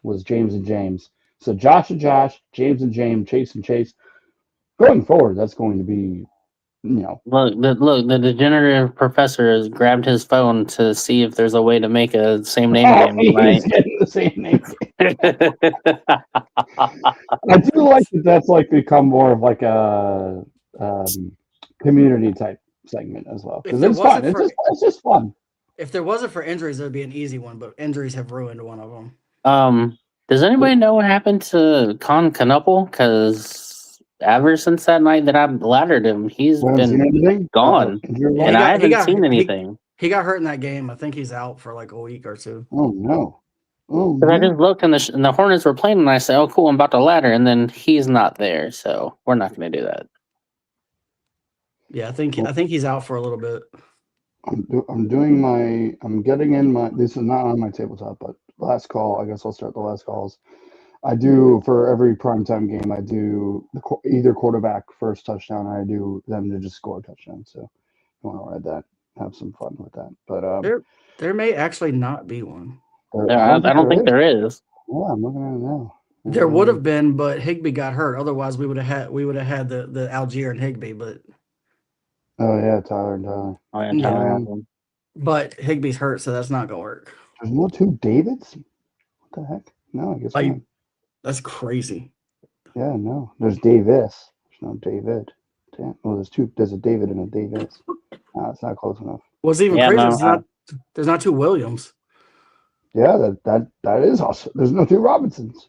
was James and James. So Josh and Josh, James and James, Chase and Chase. Going forward, that's going to be, Look, the degenerative professor has grabbed his phone to see if there's a way to make a same name game he's tonight. getting the same name. I do like that. That's like become more of like a community type segment as well because it's fun. It's just fun. If there wasn't for injuries, it would be an easy one, but injuries have ruined one of them. Does anybody know what happened to Con Knuckle? Because ever since that night that I laddered him, he's been gone, and I haven't seen anything. He got hurt in that game. I think he's out for like a week or two. Oh no! But I just looked and the Hornets were playing, and I said, "Oh, cool, I'm about to ladder," and then he's not there, so we're not going to do that. Yeah, I think he's out for a little bit. I'm getting in my. This is not on my tabletop, but last call. I guess I'll start the last calls. I do for every primetime game. I do either quarterback first touchdown. I do them to just score a touchdown. So if you want to ride that, have some fun with that. But there may actually not be one. I don't think there is. Yeah, I'm looking at it now. There would have been, but Higbee got hurt. Otherwise, we would have had the Algier and Higbee. But oh yeah, Tyler and Tyler. Oh, yeah, Tyler. But Higbee's hurt, so that's not gonna work. There's no two Davids. What the heck? No, I guess not. That's crazy. Yeah, no. There's Davis. There's no David. Damn. Well, there's two. There's a David and a Davis. It's not close enough. What's even crazy? There's not two Williams. Yeah, that is awesome. There's no two Robinsons.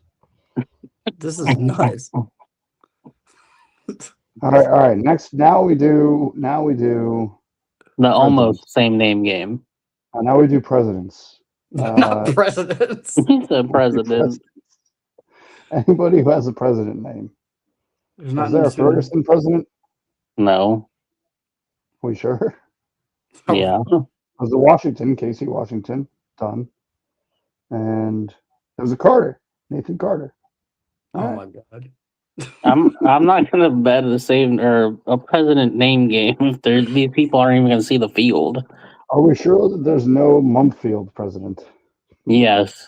This is nuts. All right. Now we do the almost same name game. Now we do presidents. Not presidents. He's a president. Anybody who has a president name. Is there a Ferguson president? No. We sure? Yeah. Was it Washington? Casey Washington. Done. And there was a Carter. Nathan Carter. Oh my God. I'm not gonna bet the same or a president name game if these people aren't even gonna see the field. Are we sure that there's no Mumpfield president? Yes.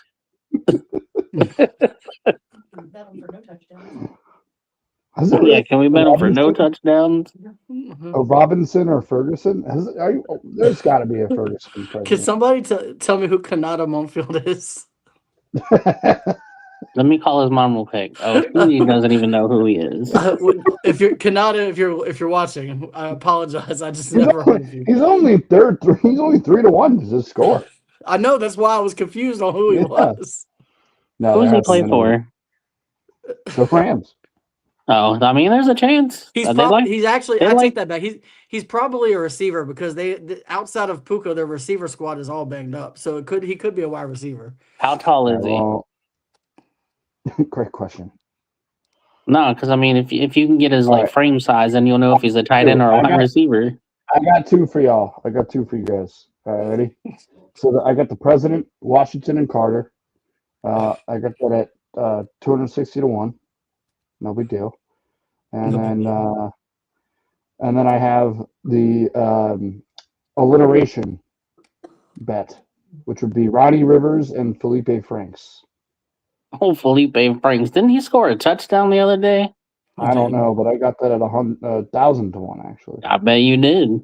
Yeah, can we bet him for no touchdowns? A Robinson or Ferguson? There's got to be a Ferguson president. Can somebody tell me who Kanata Mumpfield is? Let me call his mom real quick. Oh, he doesn't even know who he is. If you're Kanata, if you're watching, I apologize. I just never heard of you. He's only 3-1 to score. I know, that's why I was confused on who he was. No, who does he play for? The Rams. Oh, I mean, there's a chance. He's actually. I take that back. He's probably a receiver because outside of Puka, their receiver squad is all banged up. So he could be a wide receiver. How tall is he? Great question. No, because I mean, if you can get his frame size, then you'll know if he's a tight end or a wide receiver. I got two for y'all. I got two for you guys. All right, ready? So I got the president, Washington and Carter. I got that at 260-1. No big deal. And then I have the alliteration bet, which would be Ronnie Rivers and Felipe Franks. Oh, Felipe Franks. Didn't he score a touchdown the other day? I don't know, but I got that at 1,000-1, actually. I bet you did.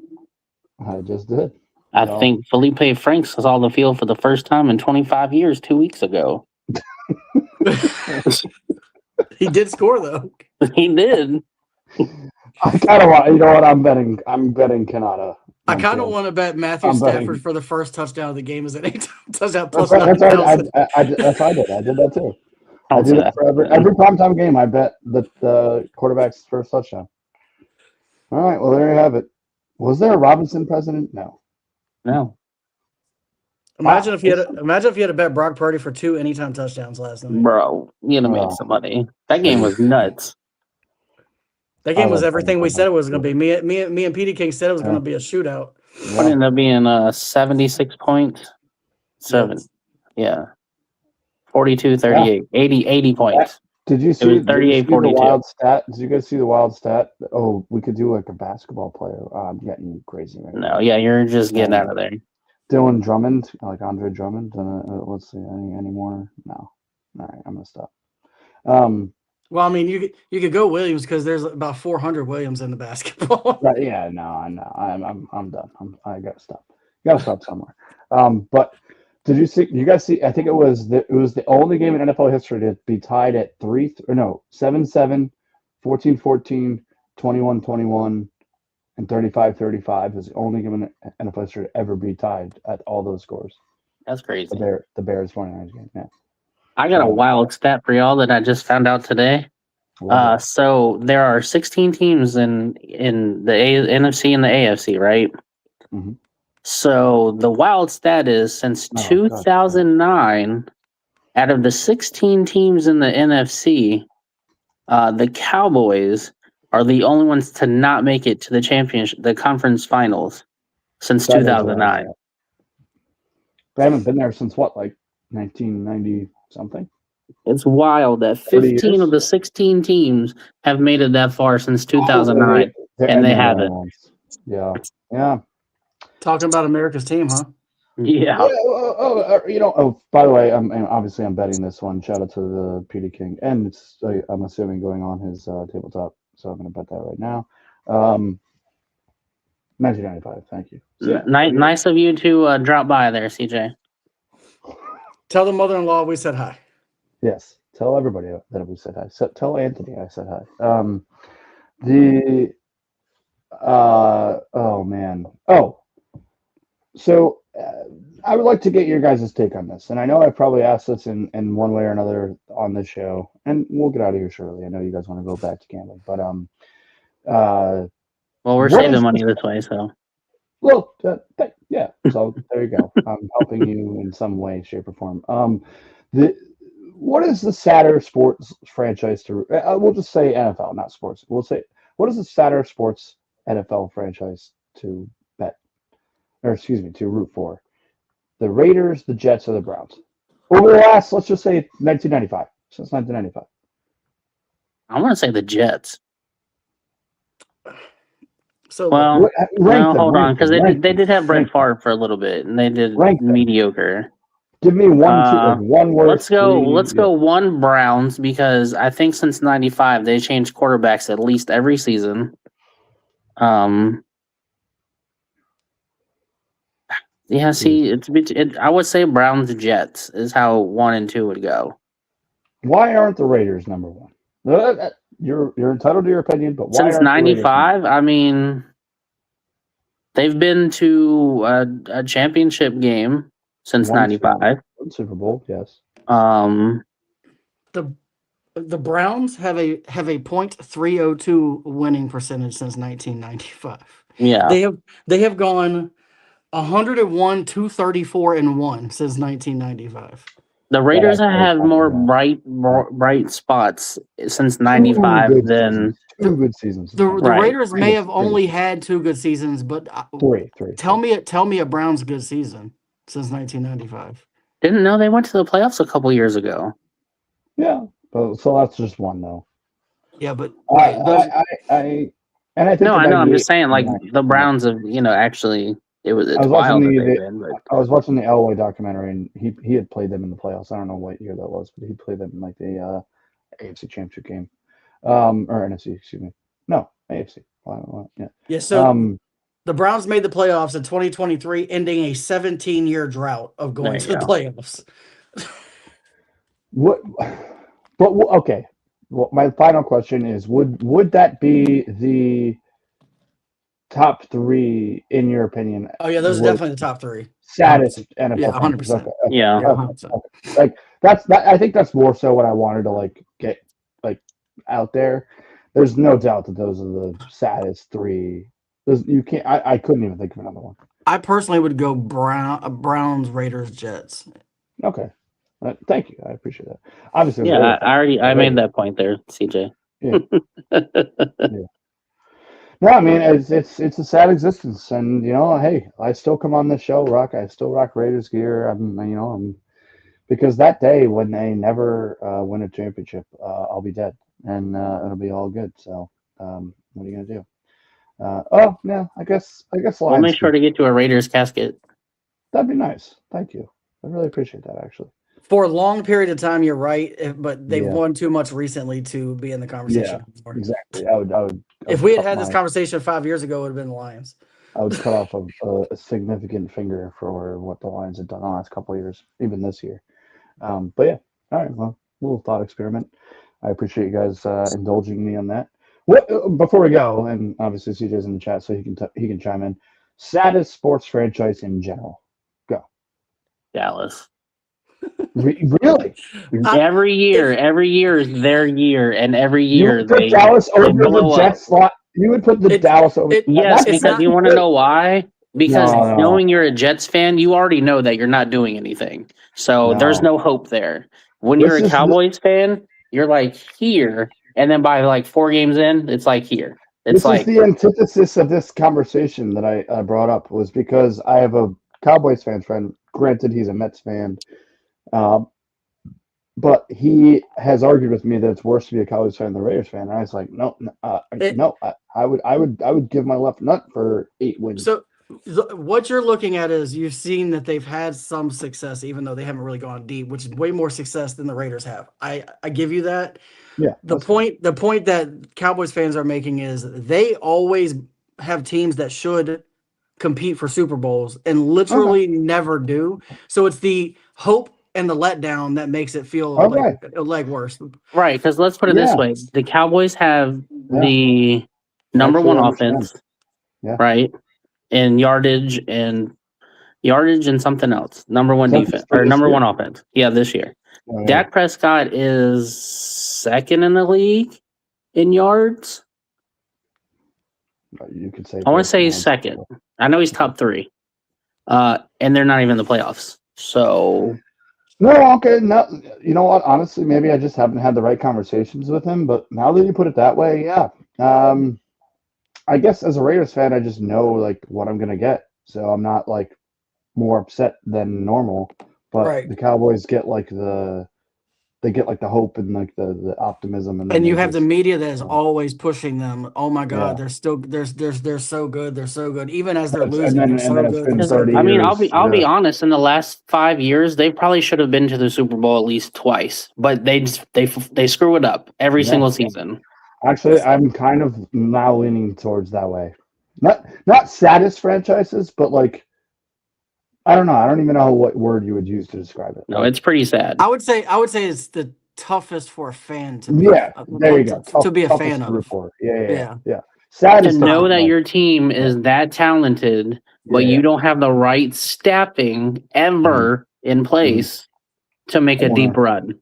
I just did. I think Felipe Franks saw the field for the first time in 25 years 2 weeks ago. He did score, though. He did. I kind of want. You know what? I'm betting Kanata. I kind of want to bet Matthew Stafford for the first touchdown of the game is an 8 touchdown plus. That's what I did. I did that too. I do that for every primetime game. I bet the quarterback's first touchdown. All right. Well, there you have it. Was there a Robinson president? No. Imagine Wow. if you had to bet Brock Purdy for 2 anytime touchdowns last night. Bro, you'd have made Oh. some money. That game was nuts. That game was love everything we Brock said it was going to Purdy. be. Me and Petey King said it was going Yeah. to be a shootout. What ended up being 76 points? 7. Yeah. 42, 38. 80 points. Did you It see? was Did you 38, see the 42. wild stat? Did you guys see the wild stat? Oh, we could do like a basketball player. I'm getting crazy right now. No, yeah, you're just getting out of there. Dylan Drummond, like Andre Drummond. Let's see, any more? No. All right, I'm gonna stop. Well, I mean, you could go Williams because there's about 400 Williams in the basketball. Right, yeah, no, I'm done. I gotta stop. Gotta stop somewhere. But did you see? You guys see? I think it was the only game in NFL history to be tied at 7-7, 14-14, 21-21, and 35-35. It was the only game in NFL history to ever be tied at all those scores. That's crazy. The Bears 49ers game. Yeah. I got a wild stat for y'all that I just found out today. Love it. So there are 16 teams in the NFC and the AFC, right? Mhm. So the wild stat is since Oh, 2009, out of the 16 teams in the NFC, the Cowboys are the only ones to not make it to the championship, the conference finals, since That is 2009. They haven't been there since what, like 1990 something? It's wild that 30 15 years? of the 16 teams have made it that far since 2009, and they haven't. Yeah, yeah. Talking about America's team, huh? Yeah. By the way, I'm betting this one. Shout out to the Peter King, and it's I'm assuming going on his tabletop, so I'm going to bet that right now. 1995. Thank you. So, yeah, Nice of you to drop by there, CJ. Tell the mother-in-law we said hi. Yes, tell everybody that we said hi. So, tell Anthony I said hi. Oh man. Oh, so I would like to get your guys' take on this, and I know I probably asked this in one way or another on this show, and we'll get out of here shortly. I know you guys want to go back to gambling, but Well, we're what saving is money this way, so. well, yeah. So there you go. I'm helping you in some way, shape, or form. What is the sadder sports franchise to? We'll just say NFL, not sports. We'll say what is the sadder sports NFL franchise to bet, or excuse me, to root for? The Raiders, the Jets, or the Browns? Over the last, let's just say 1995, since 1995. I want to say the Jets. So Well, hold on, because they did have Brett rank them. Favre for a little bit, and they did Rank them. mediocre. Give me one word. Let's go one Browns, because I think since '95 they changed quarterbacks at least every season. Yeah, see, I would say Browns Jets is how 1 and 2 would go. Why aren't the Raiders number one? You're entitled to your opinion, but why Since '95, I mean, they've been to a championship game since '95. Super Bowl, yes. the Browns have a .302 winning percentage since 1995. Yeah, they have gone 101, 234, and 1 since 1995. the Raiders have more bright spots since '95 than 2 good seasons. The Raiders may have only had 2 good seasons, but three. Tell me a Browns good season since 1995. Didn't know they went to the playoffs a couple years ago. Yeah, so that's just one though. Yeah, but I think no, I know. I'm just saying, like the Browns have, actually, it's wild that they've been. But I was watching the Elway documentary, and he had played them in the playoffs. I don't know what year that was, but he played them in like the AFC Championship game, or NFC. Excuse me. No, AFC. Yeah. Yeah. So the Browns made the playoffs in 2023, ending a 17-year drought of going to the playoffs. What? But okay. Well, my final question is: Would that be the top 3 in your opinion? Oh yeah, those are definitely the top 3. Saddest NFL. Yeah, 100%. Okay. Yeah. 100%. Like that. I think that's more so what I wanted to get out there. There's no doubt that those are the saddest 3. You can't. I couldn't even think of another one. I personally would go Browns, Raiders, Jets. Okay. Thank you. I appreciate that. Obviously, as a Yeah, Raiders fan, I made Raiders. that point there, CJ. Yeah. No, I mean it's a sad existence, and hey, I still come on this show, I still rock Raiders gear. I'm because that day when they never win a championship, I'll be dead, and it'll be all good. So, what are you gonna do? Oh yeah, I guess We'll Lions. make sure to get you a Raiders casket. That'd be nice. Thank you. I really appreciate that, actually. For a long period of time, you're right, but they've Yeah. won too much recently to be in the conversation. anymore. Exactly. I would If we had cut had this conversation 5 years ago, it would have been the Lions. I would cut off a significant finger for what the Lions have done the last couple of years, even this year. But yeah, all right. Well, little thought experiment. I appreciate you guys indulging me on that. What before we go, and obviously CJ's in the chat, so he can chime in. Saddest sports franchise in general. Go. Dallas. Really? Every year is their year, and every You year would put they Dallas over blow the up. Jets slot. You would put the Dallas over. Yes, it's because not you want to good. know why? Because No. knowing you're a Jets fan, you already know that you're not doing anything. So there's no hope there. When you're a This is Cowboys fan, you're like here, and then by like 4 games in, it's like here. It's This like is the antithesis of this conversation that I brought up was because I have a Cowboys fan friend. Granted, he's a Mets fan, but he has argued with me that it's worse to be a Cowboys fan than a Raiders fan. And I was like, no. I would give my left nut for 8 wins. So what you're looking at is you've seen that they've had some success, even though they haven't really gone deep, which is way more success than the Raiders have. I give you that. Yeah. The point that Cowboys fans are making is they always have teams that should compete for Super Bowls and literally never do. So it's the hope and the letdown that makes it feel like worse. right, because let's put it this way: the Cowboys have the number one offense, right, in yardage and something else. Number one defense or number one offense. Yeah, this year. Dak Prescott is second in the league in yards. You could say. I want to say he's second. I know he's top 3, and they're not even in the playoffs. So. No, okay. No, you know what? Honestly, maybe I just haven't had the right conversations with him. But now that you put it that way, yeah. I guess as a Raiders fan, I just know like what I'm gonna get, so I'm not like more upset than normal. But the Cowboys get like the hope and like the optimism, and you have the media that is always pushing them. Oh my God, they're so good. They're so good. Even as they're losing, they're so good. I mean, I'll be honest. In the last 5 years, they probably should have been to the Super Bowl at least twice, but they screw it up every single season. Actually, I'm kind of now leaning towards that way. Not saddest franchises, but like I don't know. I don't even know what word you would use to describe it. No, it's pretty sad. I would say it's the toughest for a fan to be. There you go. To be a fan of. Yeah. Sad to know that your team is that talented, but you don't have the right staffing ever in place to make a deep run.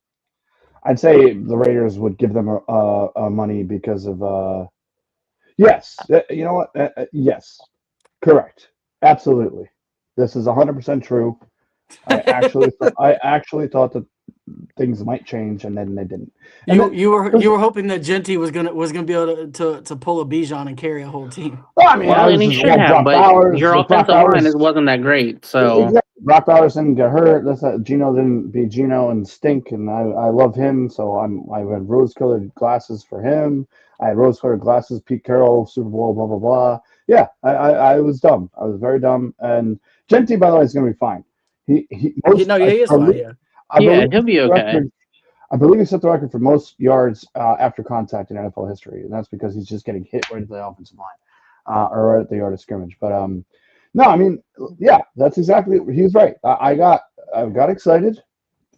I'd say the Raiders would give them money because of yes. You know what? Yes. Correct. Absolutely. This is 100% true. I actually thought that things might change, and then they didn't. And you were hoping that Genty was gonna be able to pull a Bijan and carry a whole team. I mean, and he should have, but your offensive line wasn't that great. So Brock Bowers didn't get hurt. Gino didn't be Gino and stink, and I love him. So I had rose-colored glasses for him. I had rose-colored glasses. Pete Carroll, Super Bowl, blah blah blah. Yeah, I was dumb. I was very dumb. And Genty, by the way, is going to be fine. He is fine. Yeah, he'll be okay. I believe he set the record for most yards after contact in NFL history, and that's because he's just getting hit right at the offensive line or right at the yard of scrimmage. But no, I mean, yeah, that's exactly. He's right. I got excited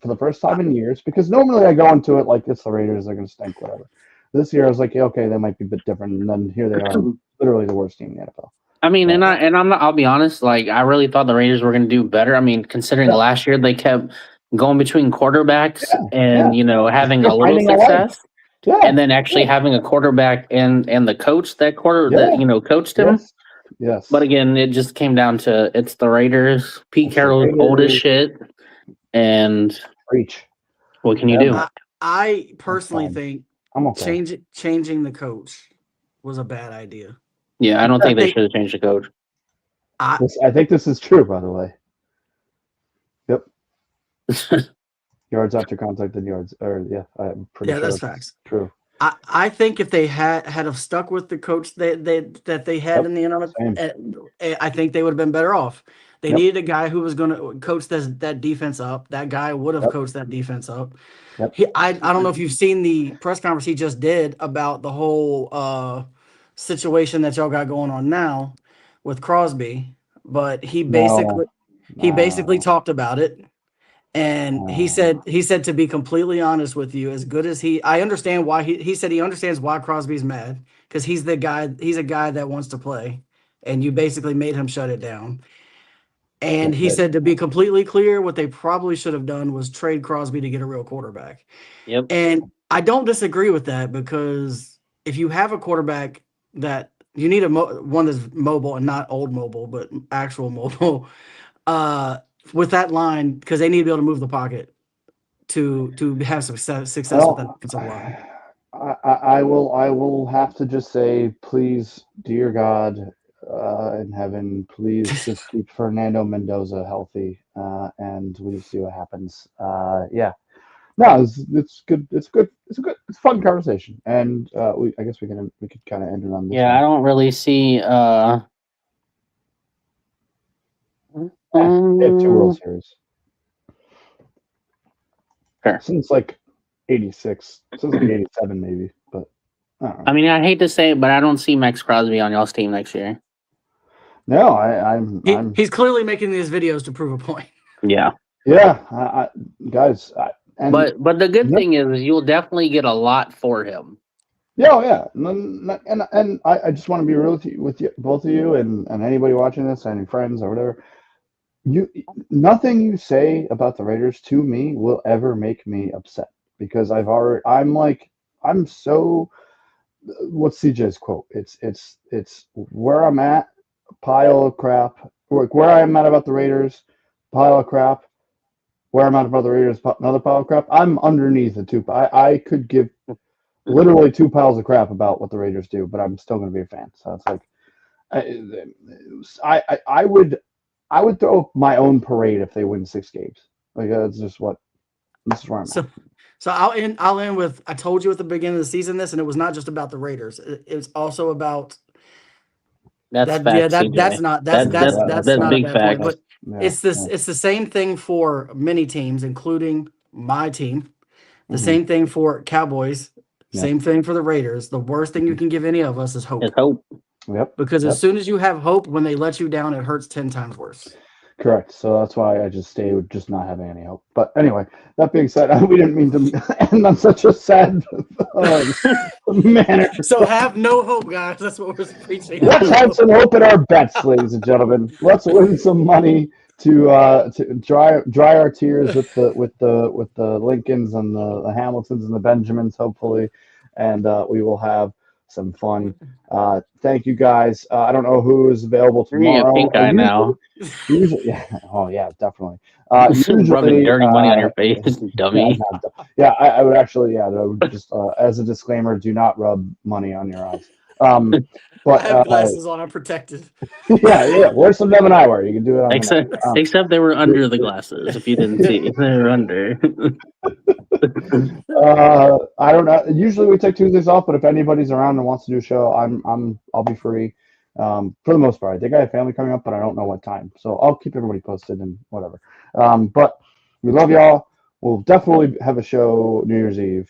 for the first time in years because normally I go into it like it's the Raiders, they're going to stink, whatever. This year I was like, yeah, okay, they might be a bit different, and then here they are, literally the worst team in the NFL. I mean, and I'm not. I'll be honest. Like, I really thought the Raiders were going to do better. I mean, considering last year they kept going between quarterbacks and having a little success, and then actually having a quarterback and the coach that coached him. Yes. But again, it just came down to it's the Raiders. Pete It's the Carroll's old as Raiders. shit, and Preach. what can you Yeah, do? man. I personally fine. think I'm okay. changing the coach was a bad idea. Yeah, I don't think they think- should have changed the coach. I I think this is true, by the way. Yep. Yards after contact and yards. Or yeah, I'm pretty Yeah, sure that's that's facts. true. I think if they had have stuck with the coach that they had Yep, in the interim, same. I think they would have been better off. They Yep. needed a guy who was going to coach that defense up. That guy would have Yep. coached that defense up. Yep. I don't know if you've seen the press conference he just did about the whole situation that y'all got going on now with Crosby, but he basically No. talked about it. And he said to be completely honest with you, as good as I understand why he said he understands why Crosby's mad, because he's a guy that wants to play, and you basically made him shut it down. And he said, to be completely clear, what they probably should have done was trade Crosby to get a real quarterback. Yep. And I don't disagree with that, because if you have a quarterback that you need one that's mobile and not old mobile, but actual mobile, with that line, because they need to be able to move the pocket to have success with that offensive line. I will have to just say, please, dear God in heaven, please just keep Fernando Mendoza healthy, and we'll see what happens. Yeah, no, it's good. It's good. It's a fun conversation, and I guess we could kind of end it on this. Yeah, I don't really see. They have 2 World Series. Sure. Since like 86, since like 87 maybe, but I don't know. I mean, I hate to say it, but I don't see Max Crosby on y'all's team next year. No, he's clearly making these videos to prove a point. Yeah. Yeah, guys. But the good thing is you'll definitely get a lot for him. Yeah, and I just want to be real with you, both of you, and anybody watching this, any friends or whatever. Nothing you say about the Raiders to me will ever make me upset, because I'm so. What's CJ's quote? It's where I'm at, pile of crap. Where I'm at about the Raiders, pile of crap. Where I'm at about the Raiders, another pile of crap. I'm underneath the two. I could give literally 2 piles of crap about what the Raiders do, but I'm still going to be a fan. So it's like, I would throw my own parade if they win 6 games. Like this is where I'm at. So I'll end with, I told you at the beginning of the season this, and it was not just about the Raiders. It's also about that's that. facts, Yeah, CJ. that's not big a bad facts. point. But it's the same thing for many teams, including my team. The same thing for Cowboys. Same thing for the Raiders. The worst thing you can give any of us is hope. It's hope. Yep. Because as soon as you have hope, when they let you down, it hurts 10 times worse. Correct. So that's why I just stay with just not having any hope. But anyway, that being said, we didn't mean to end on such a sad manner. So have no hope, guys. That's what we're preaching. Let's have some hope in our bets, ladies and gentlemen. Let's win some money to dry our tears with the Lincolns and the Hamiltons and the Benjamins, hopefully, and we will have some fun. Thank you, guys. I don't know who is available tomorrow. You're a pink eye now. Usually, yeah. Oh, yeah, definitely. Rubbing dirty money on your face, dummy. Yeah, I would actually, that would just as a disclaimer, do not rub money on your eyes. But I have glasses on. I'm protected. Yeah. Wear some Devin eyewear. You can do it on except they were under the glasses. If you didn't see, they were under. I don't know. Usually we take Tuesdays off, but if anybody's around and wants to do a show, I'll be free. For the most part, I think I have family coming up, but I don't know what time. So I'll keep everybody posted and whatever. But we love y'all. We'll definitely have a show New Year's Eve.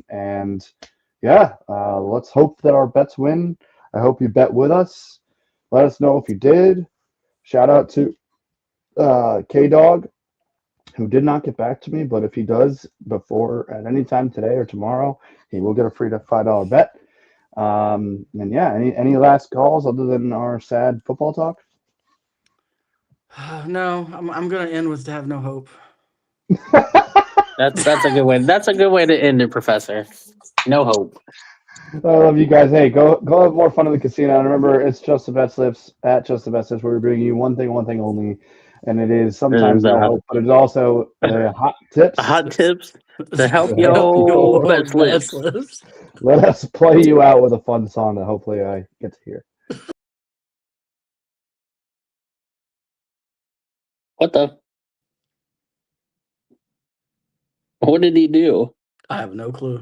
And yeah, let's hope that our bets win. I hope you bet with us. Let us know if you did. Shout out to K-Dog, who did not get back to me, but if he does before at any time today or tomorrow, he will get a free $5 bet. And yeah, any last calls other than our sad football talk? No, I'm gonna end with to have no hope. That's a good way. That's a good way to end it, Professor. No hope. I love you guys. Hey, go have more fun in the casino. And remember, it's just the BetSlips at just the BetSlips where we bring you one thing only, and it is sometimes The no hope, but it's also the hot tips. hot tips to help To help your Your bet slips. slips. Let us play you out with a fun song that hopefully I get to hear. What the? What did he do? I have no clue.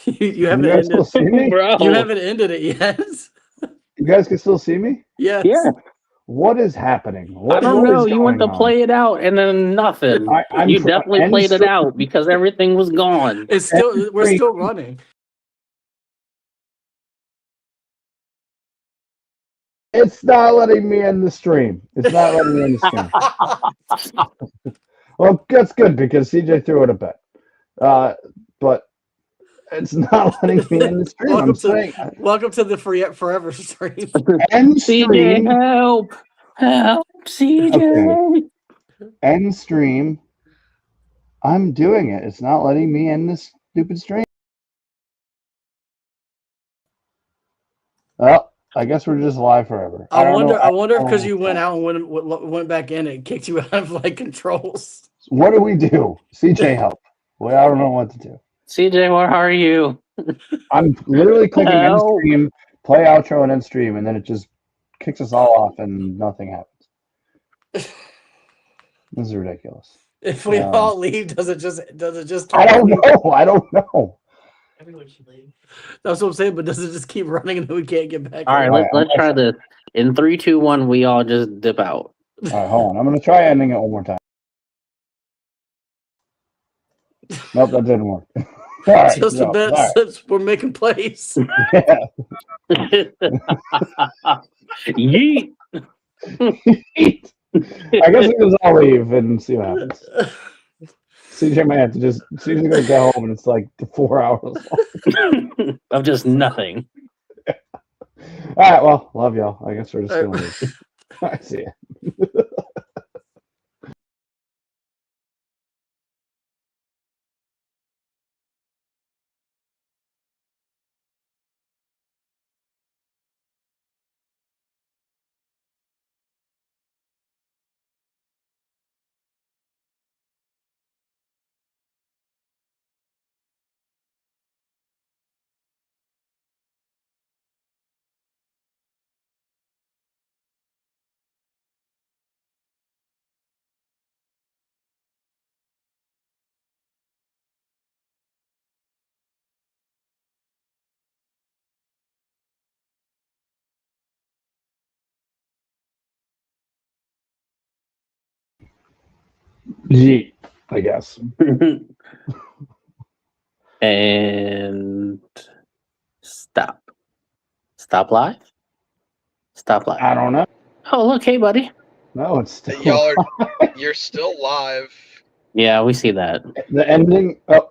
You haven't You guys still ended. see me? Bro. You haven't ended it yet. You guys can still see me? Yes. Yeah. What is happening? I don't what know. is You went to going on? play it out and then nothing. I'm You for definitely end played it stream. out because everything was gone. It's still. We're Stream. still running. It's not letting me end the stream. It's not letting me end the stream. Well, that's good because CJ threw it a bet. But it's not letting me end the stream. I'm saying Welcome to the forever stream. end CJ, stream. help! Help, CJ! Okay. End stream. I'm doing it. It's not letting me end this stupid stream. Well, I guess we're just live forever. I don't know. wonder if because know you went what's out and went back in, it kicked you out of like controls. What do we do? CJ, help. Well, I don't know what to do. CJ, where are you? I'm literally clicking end Help. stream, play outro, and end stream, and then it just kicks us all off, and nothing happens. This is ridiculous. If we all leave, does it just I don't know. I don't know. Everyone should leave. That's what I'm saying, but does it just keep running and then we can't get back? All right, in? let's try this. In 3, 2, 1, we all just dip out. All right, hold on. I'm gonna try ending it one more time. Nope, that didn't work. All right, Just a bit all right. since we're making plays. Yeah. Yeet. I guess we just all leave and see what happens. CJ might have to CJ's gonna go home and it's like 4 hours long. Of just nothing. All right, well, love y'all. I guess we're just gonna leave. All right, see ya. Yeet, I guess. And stop. Stop live? Stop live. I don't know. Oh, look, hey, buddy. No, it's still Y'all you're still live. Yeah, we see that. the ending. Oh,